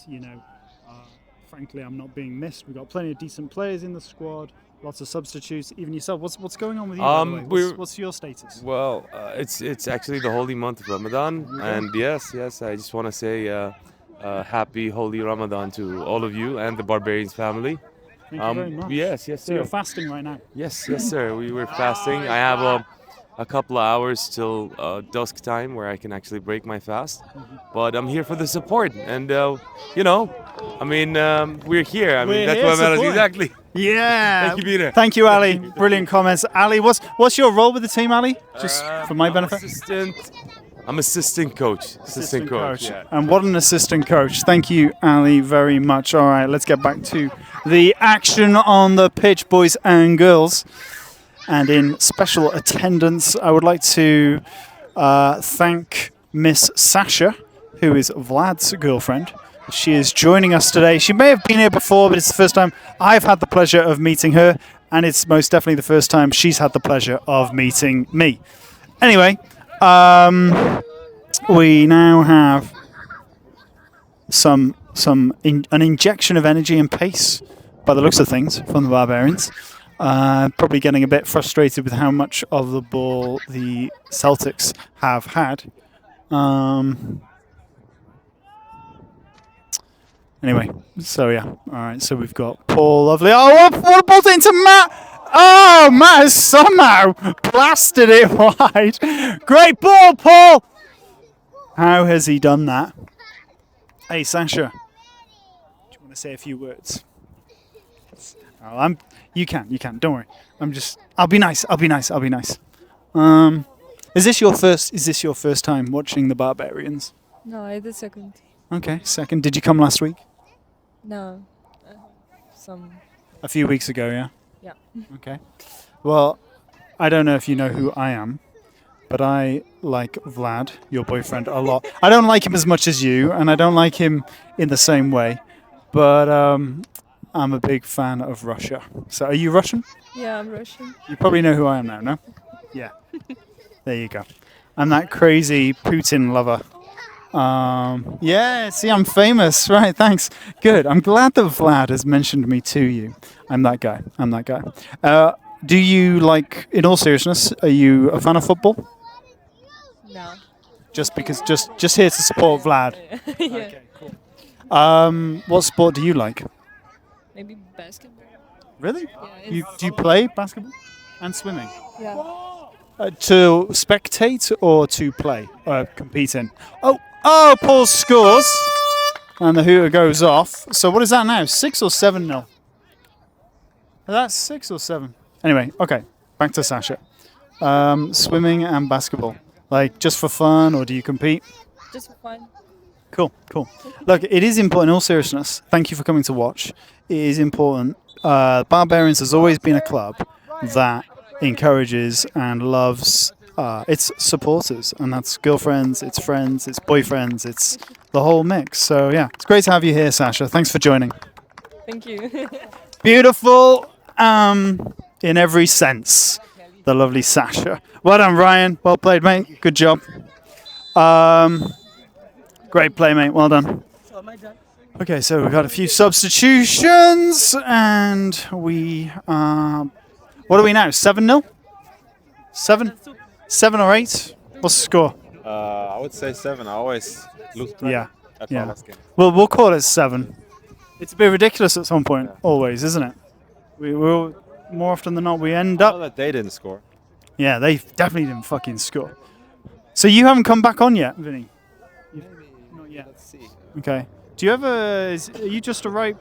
frankly, I'm not being missed. We've got plenty of decent players in the squad. Lots of substitutes. Even yourself, what's going on with you? By the way? What's your status? Well, it's actually the holy month of Ramadan, and yes, I just want to say happy holy Ramadan to all of you and the Barbarians family. Thank you very much. Yes, sir. So you're fasting right now? Yes, sir. We were fasting. I have a couple of hours till dusk time where I can actually break my fast, but I'm here for the support, and we're here. That's what matters exactly. Yeah. Thank you, Peter. Thank you, Ali. Brilliant comments. Ali, what's your role with the team, Ali? Just for my benefit. I'm assistant coach. Assistant coach. Yeah. And what an assistant coach. Thank you, Ali, very much. All right, let's get back to the action on the pitch, boys and girls. And in special attendance, I would like to thank Miss Sasha, who is Vlad's girlfriend. She is joining us today. She may have been here before, but it's the first time I've had the pleasure of meeting her, and it's most definitely the first time she's had the pleasure of meeting me. Anyway, we now have an injection of energy and pace, by the looks of things, from the Barbarians. Probably getting a bit frustrated with how much of the ball the Celtics have had. Anyway, so yeah. All right, so we've got Paul Lovely. Oh, what a ball into Matt! Oh, Matt has somehow blasted it wide. Great ball, Paul! How has he done that? Hey, Sasha. Do you want to say a few words? Oh, you can. Don't worry. I'll be nice. Is this your first time watching the Barbarians? No, it's the second. Okay, second. Did you come last week? No, some. A few weeks ago, yeah? Yeah. Okay. Well, I don't know if you know who I am, but I like Vlad, your boyfriend, a lot. I don't like him as much as you, and I don't like him in the same way, but I'm a big fan of Russia. So are you Russian? Yeah, I'm Russian. You probably know who I am now, no? Yeah. There you go. I'm that crazy Putin lover. Yeah, see, I'm famous. Right, thanks. Good. I'm glad that Vlad has mentioned me to you. I'm that guy. Do you like, in all seriousness, are you a fan of football? No. Just here to support Vlad. Yeah. Okay, cool. What sport do you like? Maybe basketball. Really? Yeah. Do you play basketball and swimming? Yeah. To spectate or to play? Compete in? Oh, Paul scores. And the hooter goes off. So what is that now? 6 or 7-0? That's 6 or 7. Anyway, okay. Back to Sasha. Swimming and basketball. Like, just for fun, or do you compete? Just for fun. Cool. Look, it is important, in all seriousness. Thank you for coming to watch. It is important. Barbarians has always been a club that encourages and loves its supporters, and that's girlfriends, its friends, its boyfriends, it's the whole mix. So yeah, it's great to have you here, Sasha. Thanks for joining. Thank you. Beautiful, in every sense, the lovely Sasha. Well done, Ryan. Well played, mate. Good job. Great play, mate. Well done. Okay, so we've got a few substitutions, and we what are we now? 7-0? 7 or 8? What's the score? I would say 7. I always lose track at my last game. Well, we'll call it 7. It's a bit ridiculous at some point, always, isn't it? We'll more often than not we end I know up. that they didn't score. Yeah, they definitely didn't fucking score. So you haven't come back on yet, Vinny? Not yet. Let's see. Okay. Do you ever? Are you just a right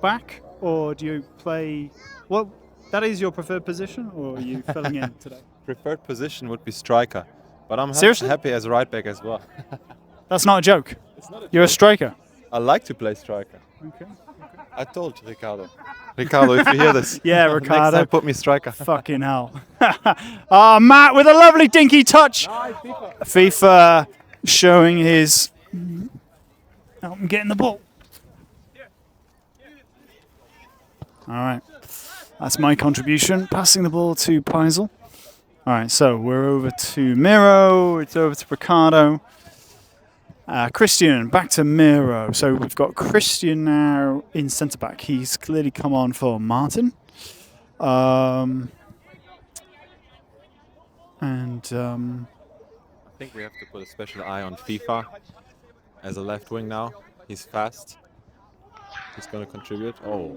back, or do you play? What? That is your preferred position, or are you filling in today? Preferred position would be striker, but I'm Seriously? happy as right back as well. That's not a joke. You're a striker. I like to play striker. Okay. I told Ricardo. Ricardo, if you hear this, Yeah, next Ricardo. time put me striker. Fucking hell. Matt with a lovely dinky touch. FIFA showing his. Oh, I'm getting the ball. All right. That's my contribution. Passing the ball to Peisel. All right, so we're over to Miro. It's over to Ricardo. Christian, back to Miro. So we've got Christian now in centre back. He's clearly come on for Martin. I think we have to put a special eye on FIFA as a left wing now. He's fast. He's going to contribute. Oh,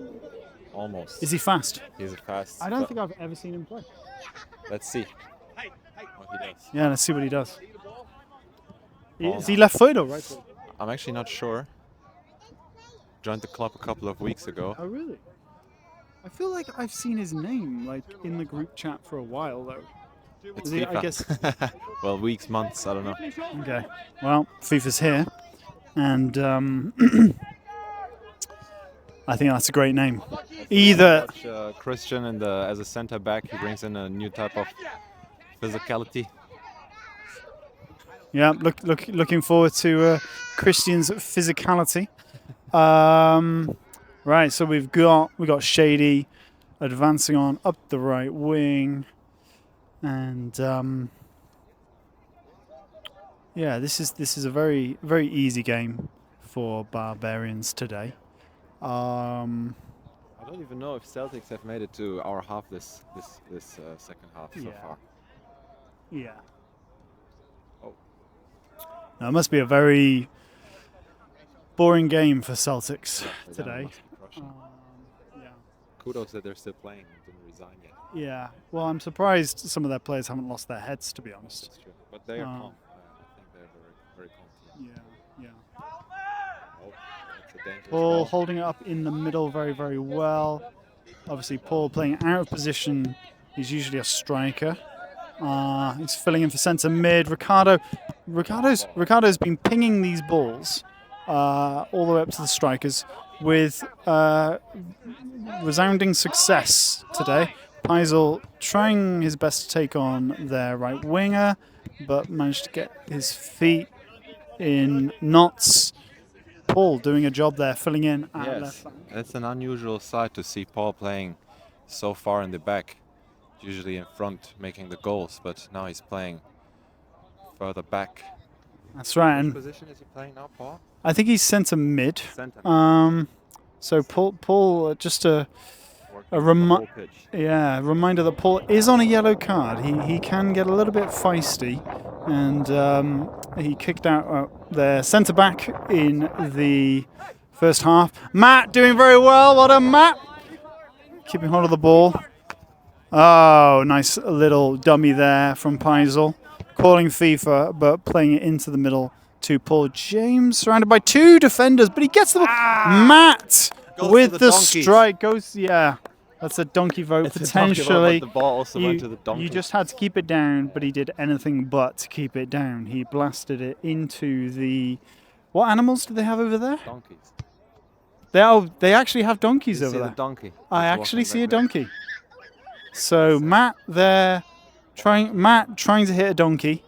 almost. Is he fast? He's fast. I don't but think I've ever seen him play. Let's see what he does. Yeah, let's see what he does. Oh. Is he left foot or right foot? I'm actually not sure. Joined the club a couple of weeks ago. Oh, really? I feel like I've seen his name like in the group chat for a while, though. It's Is he- FIFA. I guess. Well, weeks, months, I don't know. Okay. Well, FIFA's here, and I think that's a great name. Either. Watch, Christian as a centre back, he brings in a new type of physicality. Yeah, looking forward to Christian's physicality. Right, so we've got Shady advancing on up the right wing, and yeah, this is a very easy game for Barbarians today. I don't even know if Celtics have made it to our half this second half so far. Yeah. Oh. Now, it must be a very boring game for Celtics For them, it today. must be crushing. Yeah. Kudos that they're still playing and didn't resign yet. Yeah. Well, I'm surprised some of their players haven't lost their heads, to be honest. That's true. But they are Um, calm. I think they're very calm team. Yeah. Oh, that's a dangerous Paul ball. holding it up in the middle very, very well. Obviously, Paul playing out of position. He's usually a striker. He's filling in for centre mid. Ricardo's been pinging these balls all the way up to the strikers with resounding success today. Peisel trying his best to take on their right winger, but managed to get his feet in knots. Paul doing a job there, filling in at left Yes, back. it's an unusual sight to see Paul playing so far in the back. Usually in front, making the goals, but now he's playing further back. That's right. Which And position is he playing now, Paul? I think he's centre mid. Centre. So Paul just a Working a the remi- whole pitch. reminder that Paul is on a yellow card. He can get a little bit feisty, and he kicked out their centre back in the first half. Matt doing very well. Well done, Matt. Keeping hold of the ball. Oh, nice little dummy there from Peisel. Calling FIFA, but playing it into the middle to Paul James, surrounded by two defenders, but he gets the ball. Matt Goes with to the the donkeys. strike. That's a donkey vote potentially. The ball also went to the donkey. You just had to keep it down, but he did anything but keep it down. He blasted it into the... What animals do they have over there? Donkeys. They actually have donkeys You over see there. the donkey? I He's actually walking see a back there. donkey. So Matt there, trying to hit a donkey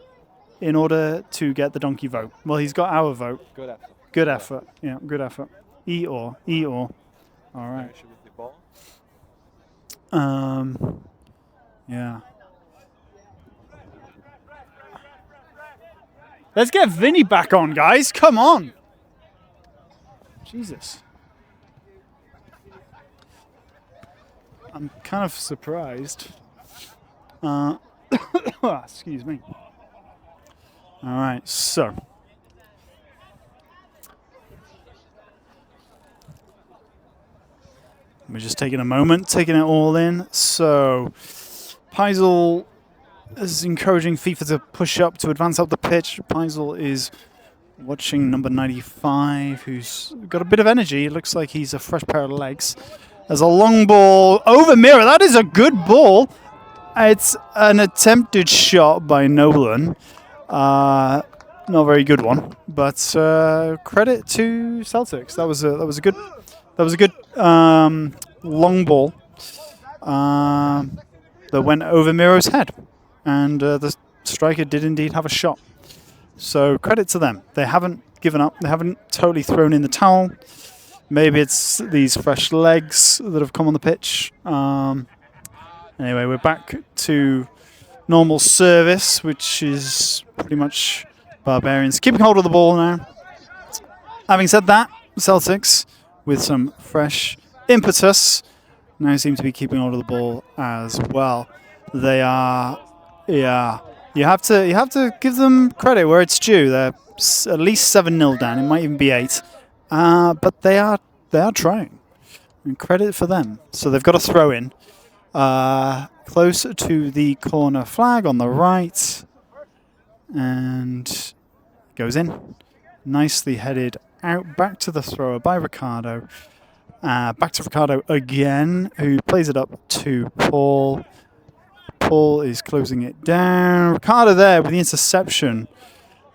in order to get the donkey vote. Well, he's got our vote. Good effort. Good effort. Yeah, good effort. Eeyore. All right. Finish with the ball. Yeah. Let's get Vinny back on, guys. Come on. Jesus. I'm kind of surprised. Excuse me. All right, so. We're just taking a moment, taking it all in. So, Peisel is encouraging FIFA to push up, to advance up the pitch. Peisel is watching number 95, who's got a bit of energy. It looks like he's a fresh pair of legs. There's a long ball over Mira. That is a good ball. It's an attempted shot by Nolan. Not a very good one, but credit to Celtics. That was a good long ball that went over Miro's head, and the striker did indeed have a shot. So credit to them. They haven't given up. They haven't totally thrown in the towel. Maybe it's these fresh legs that have come on the pitch. Anyway, we're back to normal service, which is pretty much Barbarians keeping hold of the ball now. Having said that, Celtics, with some fresh impetus, now seem to be keeping hold of the ball as well. They are, yeah. You have to give them credit where it's due. They're at least 7-0 down. It might even be 8. But they are trying. And credit for them. So they've got a throw in. Close to the corner flag on the right. And goes in. Nicely headed out. Back to the thrower by Ricardo. Back to Ricardo again, who plays it up to Paul. Paul is closing it down. Ricardo there with the interception.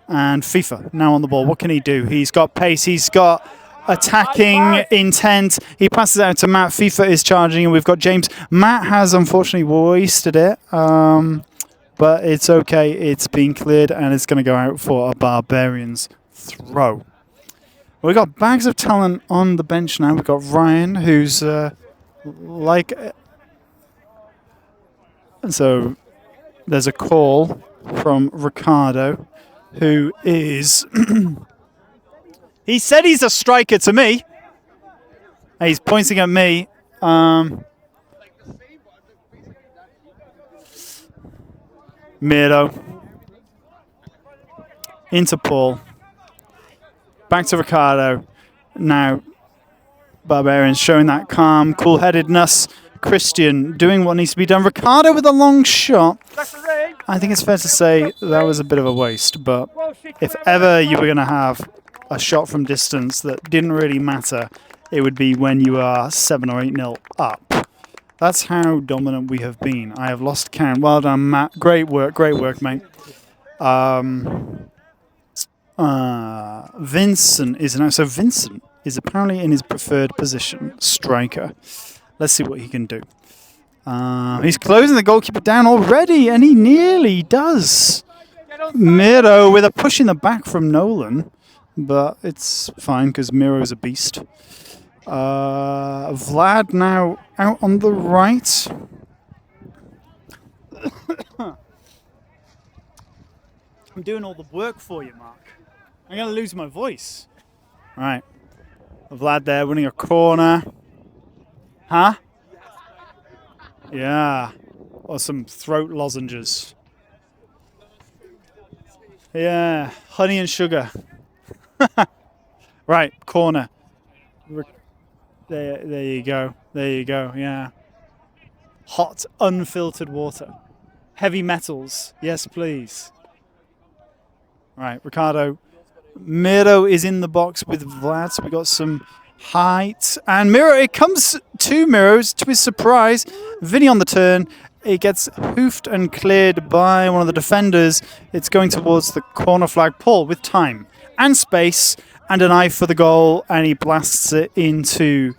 And FIFA now on the ball. What can he do? He's got pace. He's got attacking intent. He passes it out to Matt. FIFA is charging, and we've got James. Matt has unfortunately wasted it. But it's okay. It's been cleared, and it's going to go out for a Barbarians throw. We've got bags of talent on the bench now. We've got Ryan, who's so there's a call from Ricardo, who is... He said he's a striker to me. He's pointing at me. Miro. Into Paul. Back to Ricardo. Now, Barbarians showing that calm, cool-headedness. Christian doing what needs to be done. Ricardo with a long shot. I think it's fair to say that was a bit of a waste, but if ever you were going to have a shot from distance that didn't really matter, it would be when you are 7 or 8-0 up. That's how dominant we have been. I have lost count. Well done, Matt. Great work, mate. Vincent is now. So Vincent is apparently in his preferred position, striker. Let's see what he can do. He's closing the goalkeeper down already, and he nearly does. Miro with a push in the back from Nolan, but it's fine because Miro's a beast. Vlad now out on the right. I'm doing all the work for you, Mark. I'm going to lose my voice. Right. Vlad there winning a corner. Huh? Yeah. Or some throat lozenges. Yeah. Honey and sugar. Right. Corner. There you go. There you go. Yeah. Hot, unfiltered water. Heavy metals. Yes, please. Right. Ricardo. Miro is in the box with Vlad, so we got some height. And Miro, it comes to Miro's, to his surprise. Vinny on the turn. It gets hoofed and cleared by one of the defenders. It's going towards the corner flag. Paul with time and space and an eye for the goal, and he blasts it into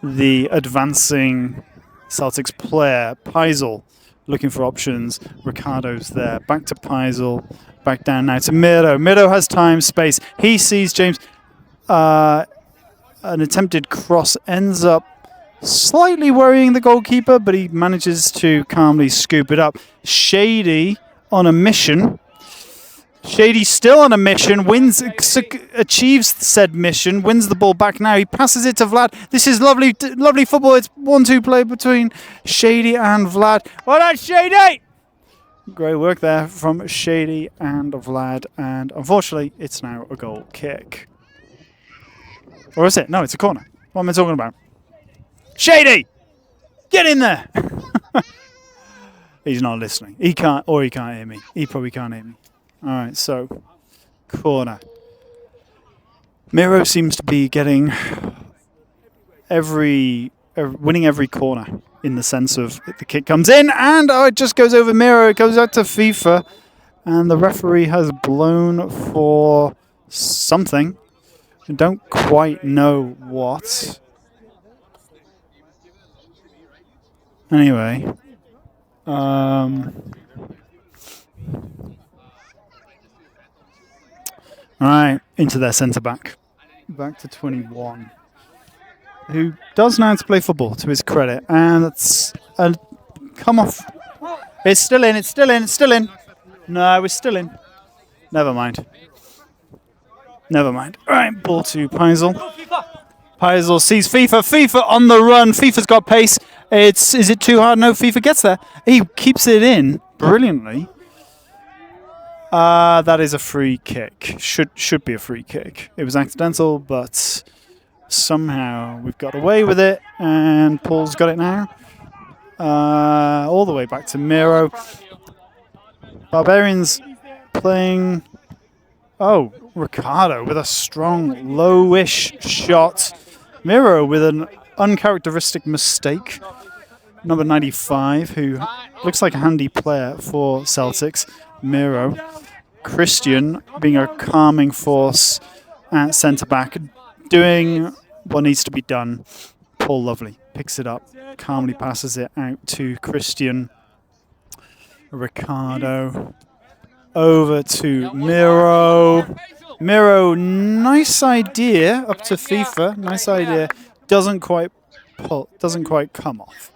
the advancing Celtics player. Peisel looking for options. Ricardo's there. Back to Peisel. Back down now to Miro. Miro has time, space. He sees James. An attempted cross ends up slightly worrying the goalkeeper, but he manages to calmly scoop it up. Shady on a mission. Shady still on a mission, achieves said mission, wins the ball back now. He passes it to Vlad. This is lovely football. It's 1-2 play between Shady and Vlad. Well done, Shady! Great work there from Shady and Vlad, and unfortunately, it's now a goal kick. Or is it? No, it's a corner. What am I talking about? Shady! Get in there! He's not listening. He can't hear me. He probably can't hear me. All right, so corner. Miro seems to be getting winning every corner in the sense of the kick comes in and it just goes over Miro. It goes out to FIFA, and the referee has blown for something. I don't quite know what. Anyway. Alright, into their centre-back. Back to 21. Who does know how to play football, to his credit. And it's a come off. It's still in, it's still in, it's still in. No, it's still in. Never mind. Never mind. Alright, ball to Peisel. Peisel sees FIFA. FIFA on the run. FIFA's got pace. Is it too hard? No, FIFA gets there. He keeps it in brilliantly. That is a free kick. Should be a free kick. It was accidental, but somehow we've got away with it, and Paul's got it now. All the way back to Miro. Barbarians playing. Oh, Ricardo with a strong, lowish shot. Miro with an uncharacteristic mistake. Number 95, who looks like a handy player for Celtics. Miro. Christian being a calming force at centre-back, doing what needs to be done. Paul Lovely picks it up, calmly passes it out to Christian. Ricardo. Over to Miro. Miro, nice idea up to FIFA. Nice idea. Doesn't quite come off.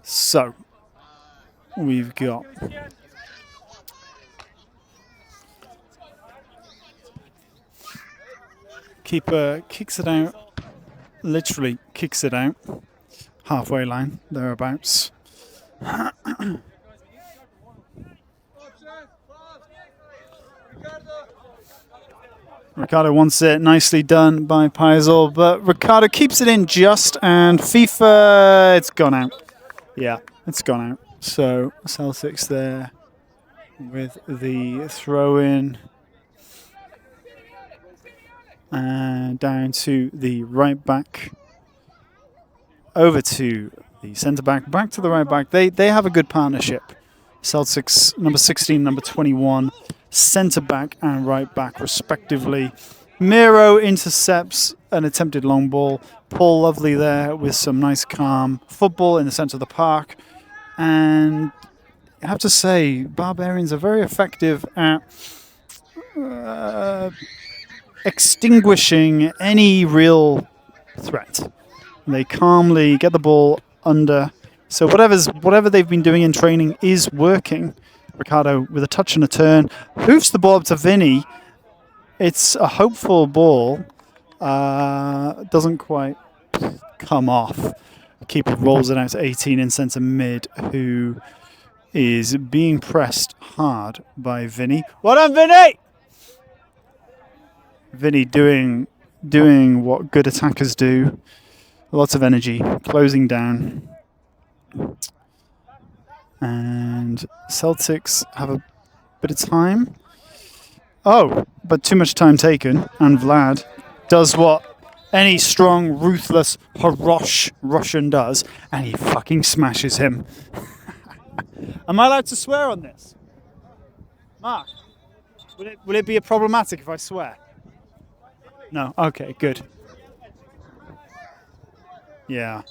So we've got keeper kicks it out. Literally kicks it out. Halfway line, thereabouts. Ricardo wants it. Nicely done by Paisel, but Ricardo keeps it in just, and FIFA, it's gone out. Yeah, it's gone out. So Celtics there with the throw-in. And down to the right back. Over to the centre back. Back to the right back. They have a good partnership. Celtics, number 16, number 21. Centre back and right back, respectively. Miro intercepts an attempted long ball. Paul Lovely there with some nice calm football in the centre of the park. And I have to say, Barbarians are very effective at extinguishing any real threat. They calmly get the ball under. So whatever they've been doing in training is working. Ricardo with a touch and a turn. Hoofs the ball up to Vinny. It's a hopeful ball. Doesn't quite come off. Keeper rolls it out to 18 in centre mid, who is being pressed hard by Vinny. Well done, Vinny! Vinny doing what good attackers do. Lots of energy, closing down. And Celtics have a bit of time. Oh, but too much time taken. And Vlad does what any strong, ruthless, Hirosh Russian does. And he fucking smashes him. Am I allowed to swear on this? Mark, will it be problematic if I swear? No? Okay, good. Yeah.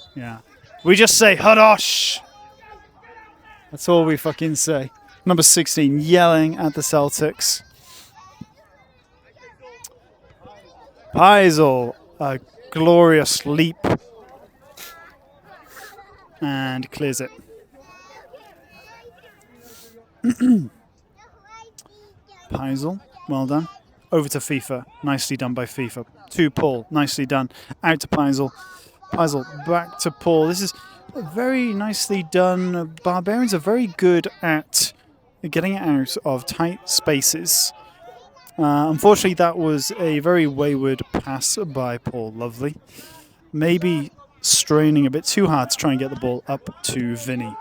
We just say Hirosh. That's all we fucking say. Number 16 yelling at the Celtics. Paisel, a glorious leap. And clears it. Paisel, well done. Over to FIFA, nicely done by FIFA. To Paul, nicely done. Out to Paisel. Paisel back to Paul. This is very nicely done. Barbarians are very good at getting out of tight spaces. Unfortunately, that was a very wayward pass by Paul Lovely. Maybe straining a bit too hard to try and get the ball up to Vinny.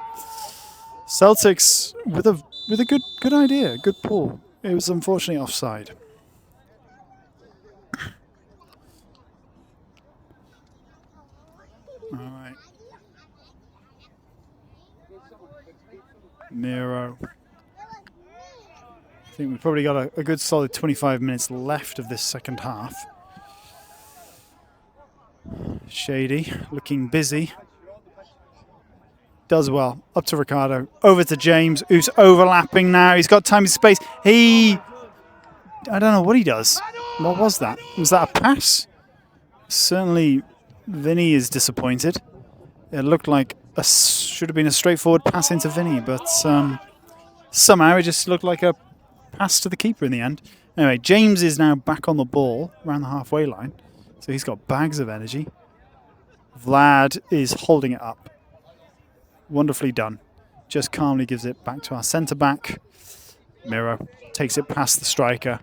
Celtics with a good idea, good pull. It was unfortunately offside. All right. Miro. I think we've probably got a good solid 25 minutes left of this second half. Shady, looking busy. Does well. Up to Ricardo. Over to James, who's overlapping now. He's got time and space. I don't know what he does. What was that? Was that a pass? Certainly, Vinny is disappointed. It looked like should have been a straightforward pass into Vinny, but somehow it just looked like a pass to the keeper in the end. Anyway, James is now back on the ball around the halfway line, so he's got bags of energy. Vlad is holding it up. Wonderfully done. Just calmly gives it back to our centre-back. Miro takes it past the striker.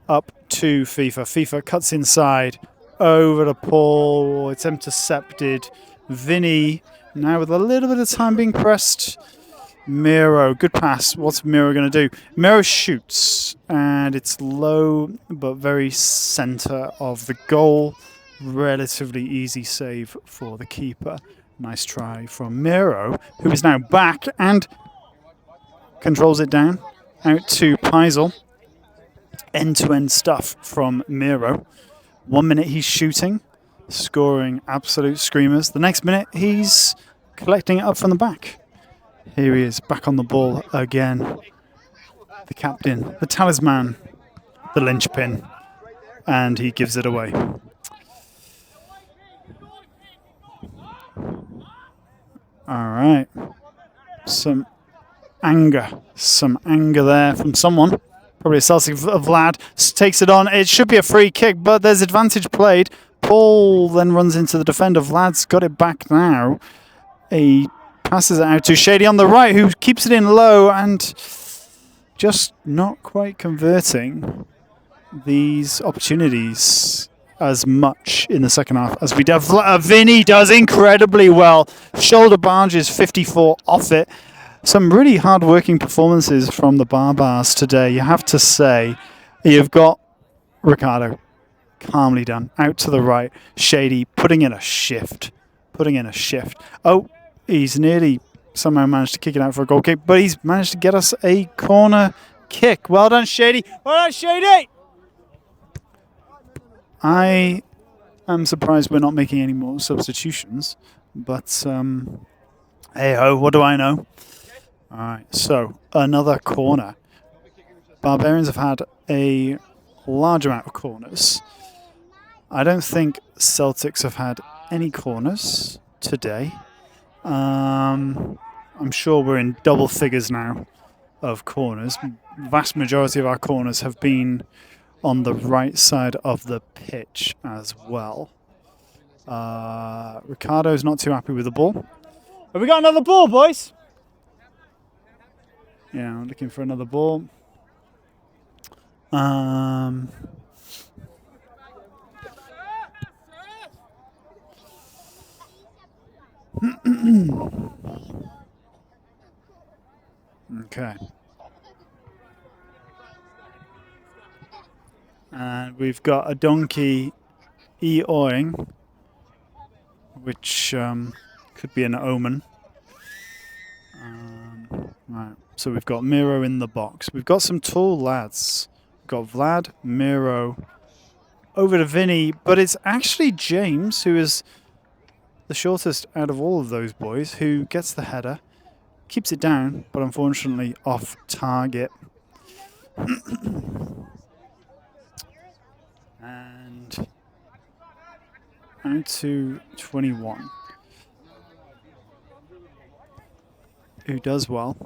Up to FIFA. FIFA cuts inside. Over to Paul. It's intercepted. Vinny now with a little bit of time being pressed. Miro, good pass. What's Miro going to do? Miro shoots. And it's low, but very centre of the goal. Relatively easy save for the keeper. Nice try from Miro, who is now back and controls it down. Out to Paisel. End-to-end stuff from Miro. 1 minute he's shooting, scoring absolute screamers. The next minute he's collecting it up from the back. Here he is, back on the ball again. The captain, the talisman, the linchpin, and he gives it away. All right. Some anger there from someone. Probably a Celtic. Vlad takes it on. It should be a free kick, but there's advantage played. Paul then runs into the defender. Vlad's got it back now. He passes it out to Shady on the right, who keeps it in low and just not quite converting. these opportunities as much in the second half as we did. Vinny does incredibly well. Shoulder barges 54 off it. Some really hard-working performances from the Barbars today, you have to say. You've got Ricardo, calmly done, out to the right. Shady putting in a shift. Oh, he's nearly somehow managed to kick it out for a goal kick, but he's managed to get us a corner kick. Well done, Shady. Well done, Shady. I am surprised we're not making any more substitutions, but hey-ho, what do I know? All right, so another corner. Barbarians have had a large amount of corners. I don't think Celtics have had any corners today. I'm sure we're in double figures now of corners. Vast majority of our corners have been on the right side of the pitch as well. Ricardo's not too happy with the ball. Have we got another ball, boys? Yeah, I'm looking for another ball. Okay. And we've got a donkey e-oing, which could be an omen. Right, so we've got Miro in the box. We've got some tall lads. We've got Vlad, Miro, over to Vinny, but it's actually James who is the shortest out of all of those boys, who gets the header, keeps it down, but unfortunately off target. And out to 21. Who does well.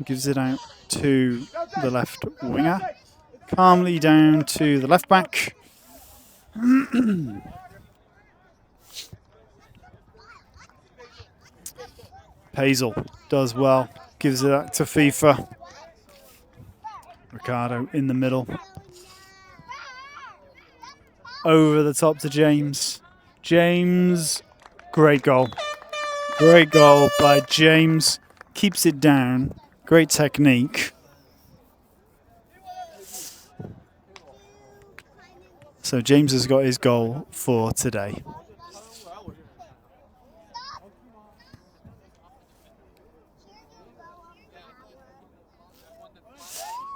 Gives it out to the left winger. Calmly down to the left back. Hazel does well. Gives it out to FIFA. Ricardo in the middle. Over the top to James. James, great goal. Great goal by James. Keeps it down. Great technique. So James has got his goal for today.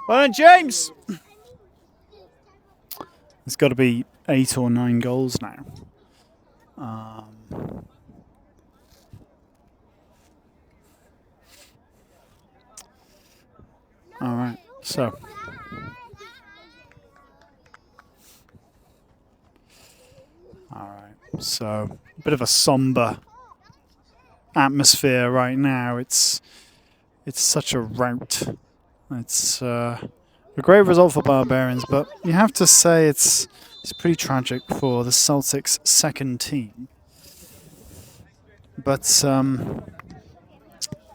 Well done, James! It's got to be 8 or 9 goals now. All right, so a bit of a somber atmosphere right now. It's such a rout. It's a great result for Barbarians, but you have to say it's pretty tragic for the Celtics' second team. But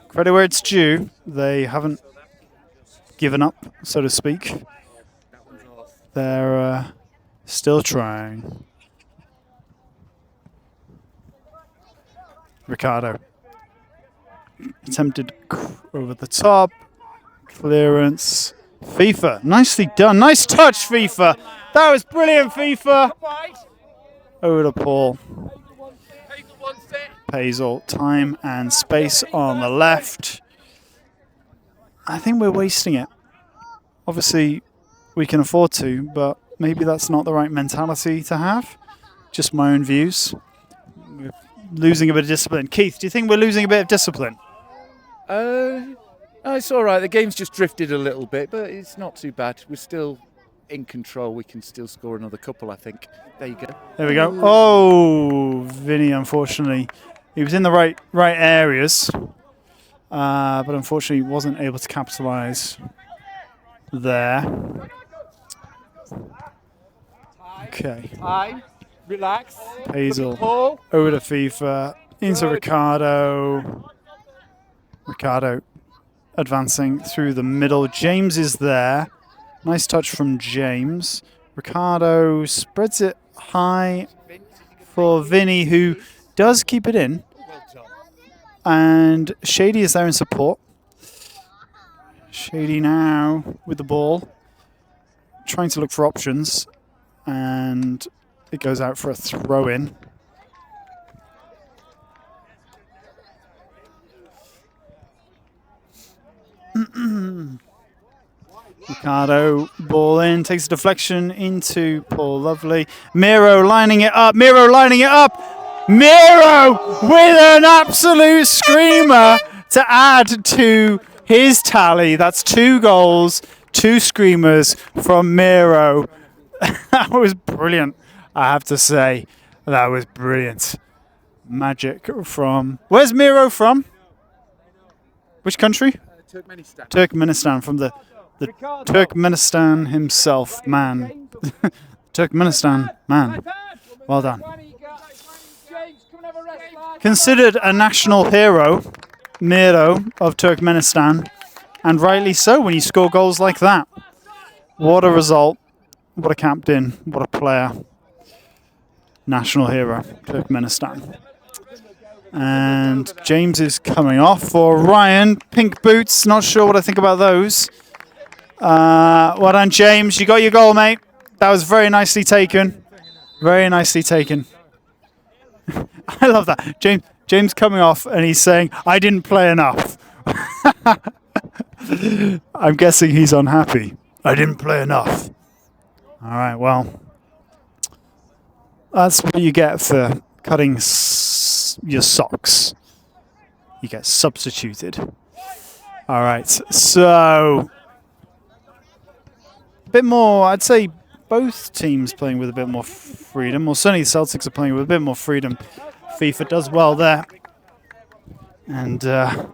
credit where it's due, they haven't given up, so to speak. They're still trying. Ricardo attempted over the top. Clearance. FIFA, nicely done. Nice touch, FIFA. That was brilliant, FIFA. Over to Paul. Hazel, time and space on the left. I think we're wasting it. Obviously, we can afford to, but maybe that's not the right mentality to have. Just my own views. We're losing a bit of discipline. Keith, do you think we're losing a bit of discipline? It's all right. The game's just drifted a little bit, but it's not too bad. We're still in control. We can still score another couple, I think. There you go. There we go. Oh, Vinny, unfortunately. He was in the right areas, but unfortunately wasn't able to capitalise there. Okay. Time. Relax. Hazel Paul. over to FIFA, into Ricardo. Ricardo advancing through the middle. James is there. Nice touch from James. Ricardo spreads it high for Vinny, who does keep it in. And Shady is there in support. Shady now with the ball, trying to look for options. And it goes out for a throw-in. Ricardo, ball in, takes a deflection into Paul Lovely. Miro lining it up. Miro lining it up. Miro with an absolute screamer to add to his tally. That's 2 goals, 2 screamers from Miro. That was brilliant, I have to say. That was brilliant. Magic from... Where's Miro from? Which country? Turkmenistan. Turkmenistan, from the Turkmenistan himself, man. Turkmenistan, man. Well done. Considered a national hero, Miro of Turkmenistan, and rightly so when you score goals like that. What a result. What a captain. What a player. National hero, Turkmenistan. And James is coming off for Ryan. Pink boots. Not sure what I think about those. Well done, James. You got your goal, mate. That was very nicely taken. Very nicely taken. I love that. James coming off and he's saying, I didn't play enough. I'm guessing he's unhappy. I didn't play enough. All right, well, that's what you get for cutting your socks. You get substituted. All right, so a bit more, I'd say both teams playing with a bit more freedom, or certainly the Celtics are playing with a bit more freedom. FIFA does well there. And to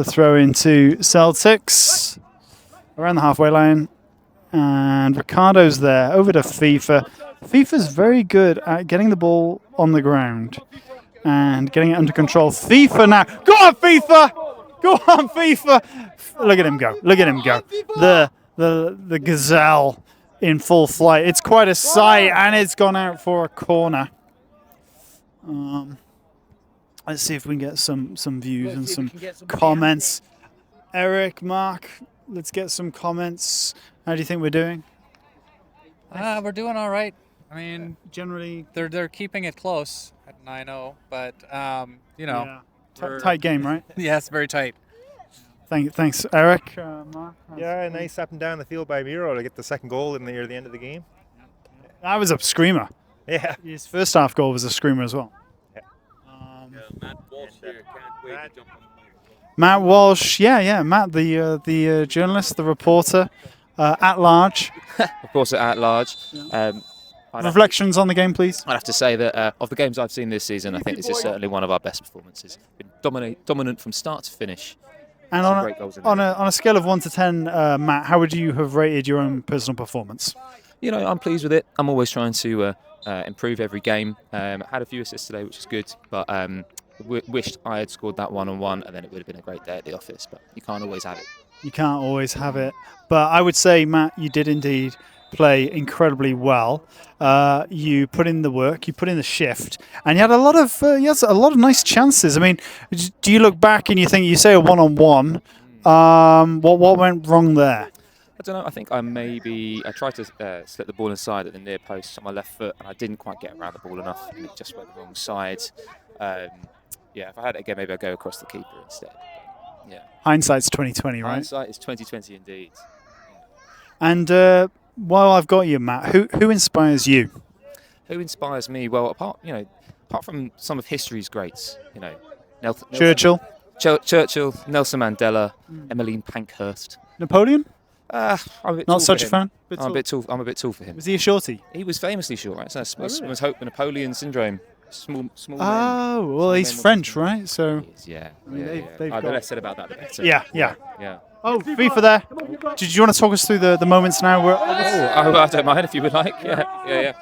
throw into Celtics around the halfway line. And Ricardo's there, over to FIFA. FIFA's very good at getting the ball on the ground and getting it under control. FIFA now. Go on, FIFA! Go on, FIFA! Look at him go. Look at him go. The gazelle in full flight. It's quite a sight, and it's gone out for a corner. Let's see if we can get some views and some comments. Eric, Mark, let's get some comments. How do you think we're doing? We're doing all right. I mean, Generally, they're keeping it close at 9-0, but you know, yeah. Tight game, right? yes, very tight. Thanks, Eric. Mark, Yeah, nice up and down the field by Miro to get the second goal near the end of the game. that was a screamer. Yeah. His first half goal was a screamer as well. Matt Walsh here can't wait to jump on the microphone. Matt Walsh, yeah, Matt, the journalist, the reporter, at large. Of course, at large. Reflections on the game, please. I'd have to say that of the games I've seen this season, I think this is certainly one of our best performances. Been dominant from start to finish. And Some on great goals in on there. a scale of 1 to 10, Matt, how would you have rated your own personal performance? You know, I'm pleased with it. I'm always trying to improve every game. Had a few assists today, which is good, but wished I had scored that one-on-one, and then it would have been a great day at the office, but you can't always have it. You can't always have it. But I would say, Matt, you did indeed play incredibly well. You put in the work, you put in the shift, and you had a lot of nice chances. I mean, do you look back and you say a one-on-one? What went wrong there? I don't know. I think I tried to slip the ball inside at the near post on my left foot, and I didn't quite get around the ball enough, and it just went the wrong side. Yeah, if I had it again, maybe I'd go across the keeper instead. Yeah. Hindsight's 20/20, right? Hindsight is 20/20 indeed. And while I've got you, Matt, who inspires you? Who inspires me? Well, apart from some of history's greats, Churchill, Churchill, Nelson Mandela, Emmeline Pankhurst. Napoleon? I'm a bit Not tall such for a him. fan. I'm a bit tall for him. Was he a shorty? He was famously short, right? So was hope Napoleon syndrome. Small. Oh, well, he's French, right? So. Yeah. I mean, yeah. they've The got- less said about that, the better. Yeah. Oh, Oh, FIFA there. Did you want to talk us through the moments now? I don't mind if you would like. Yeah.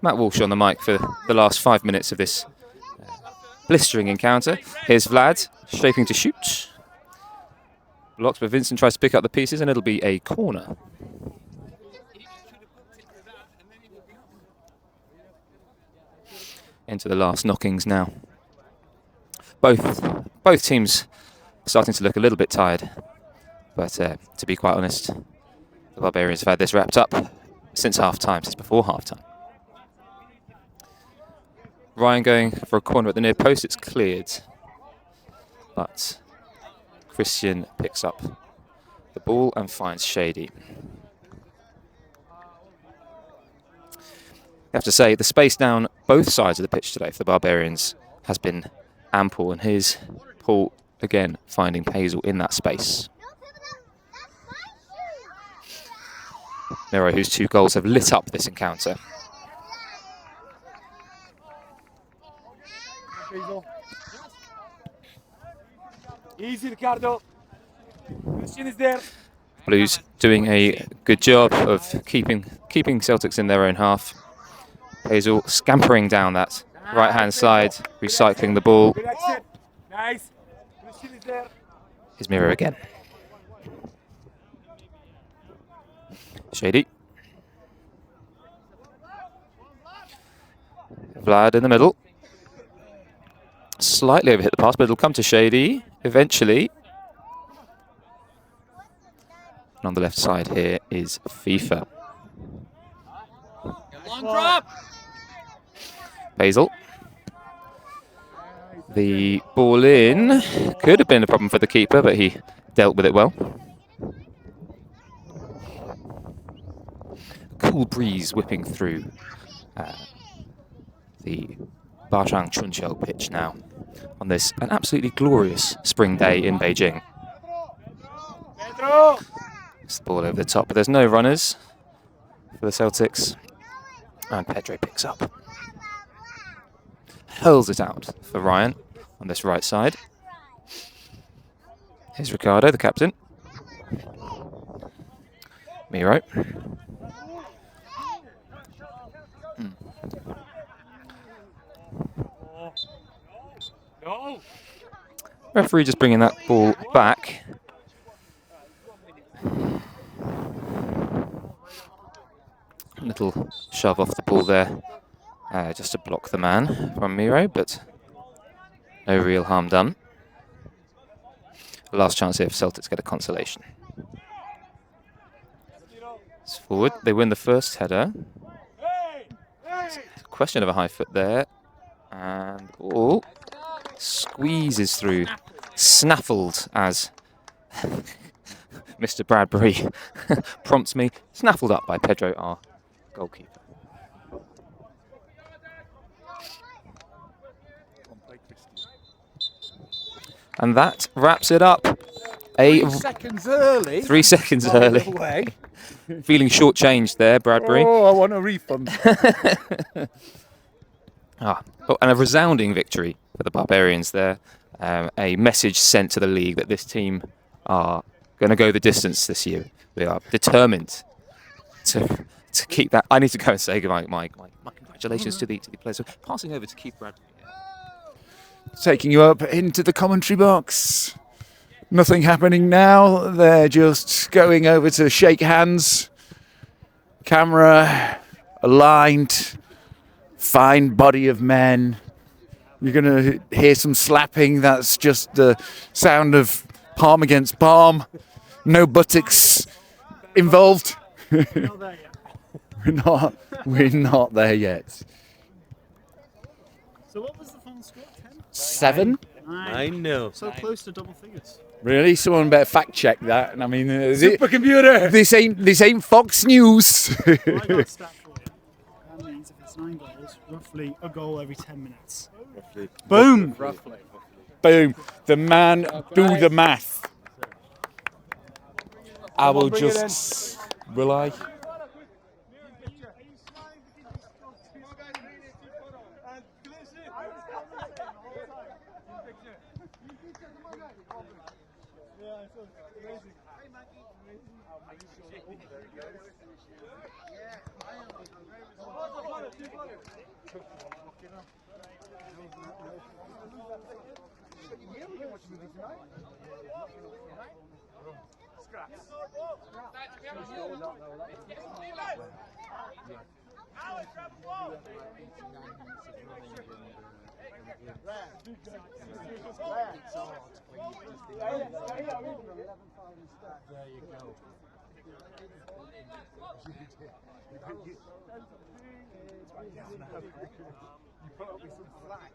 Matt Walsh on the mic for the last 5 minutes of this blistering encounter. Here's Vlad, shaping to shoot. Blocks, but Vincent tries to pick up the pieces, and it'll be a corner. Into the last knockings now. Both teams starting to look a little bit tired, but to be quite honest, the Barbarians have had this wrapped up since half-time, since before half-time. Ryan going for a corner at the near post, it's cleared, but Christian picks up the ball and finds Shady. I have to say, the space down both sides of the pitch today for the Barbarians has been ample, and here's Paul again finding Hazel in that space. Miro, whose 2 goals have lit up this encounter. Easy, Ricardo. Christian is there. Blues doing a good job of keeping Celtics in their own half. Hazel scampering down that right-hand side, recycling the ball. Good exit. Nice. Christian is there. Here's Miro again. Shady. Vlad in the middle. Slightly overhit the pass, but it'll come to Shady eventually. And on the left side here is FIFA. Long drop. Basil. The ball in. Could have been a problem for the keeper, but he dealt with it well. Cool breeze whipping through the Beijing Chunqiu pitch now on this an absolutely glorious spring day in Beijing. It's the ball over the top, but there's no runners for the Celtics. And Pedro picks up. Hurls it out for Ryan on this right side. Here's Ricardo, the captain. Miro. No. Referee just bringing that ball back. A little shove off the ball there, just to block the man from Miro, but no real harm done. Last chance here for Celtics to get a consolation. It's forward, they win the first header. Question of a high foot there, and the ball squeezes through, snaffled as Mr. Bradbury prompts me, snaffled up by Pedro, our goalkeeper. And that wraps it up. 3 seconds early. 3 seconds early. Feeling shortchanged there, Bradbury. Oh, I want a refund. And a resounding victory for the Barbarians there. A message sent to the league that this team are going to go the distance this year. They are determined to keep that. I need to go and say goodbye. My congratulations to the players. So passing over to Keith Bradbury. Taking you up into the commentary box. Nothing happening now. They're just going over to shake hands. Camera aligned. Fine body of men. You're going to hear some slapping. That's just the sound of palm against palm. No buttocks involved. We're not there yet. So what was the final score? 10? 7? 9-0. So close to double figures. Really? Someone better fact check that. I mean, Supercomputer. This ain't Fox News. I got a stat for you. That means if it's 9 goals, roughly a goal every 10 minutes. Boom! Boom. The man do the math. I will just... Will I? Scraps. There you go. You put up with some slack.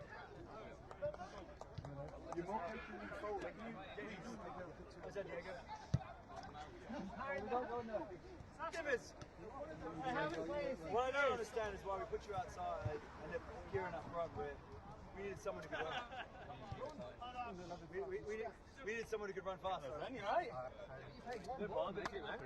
You're more patient than full. Like you get used to taking over pictures. Is that Diego? We don't go no. Dimmers! What I don't understand is why we put you outside and then Kieran up front. We needed someone who could run. We needed someone who could run faster. Running, right? Good ball, good kick, man.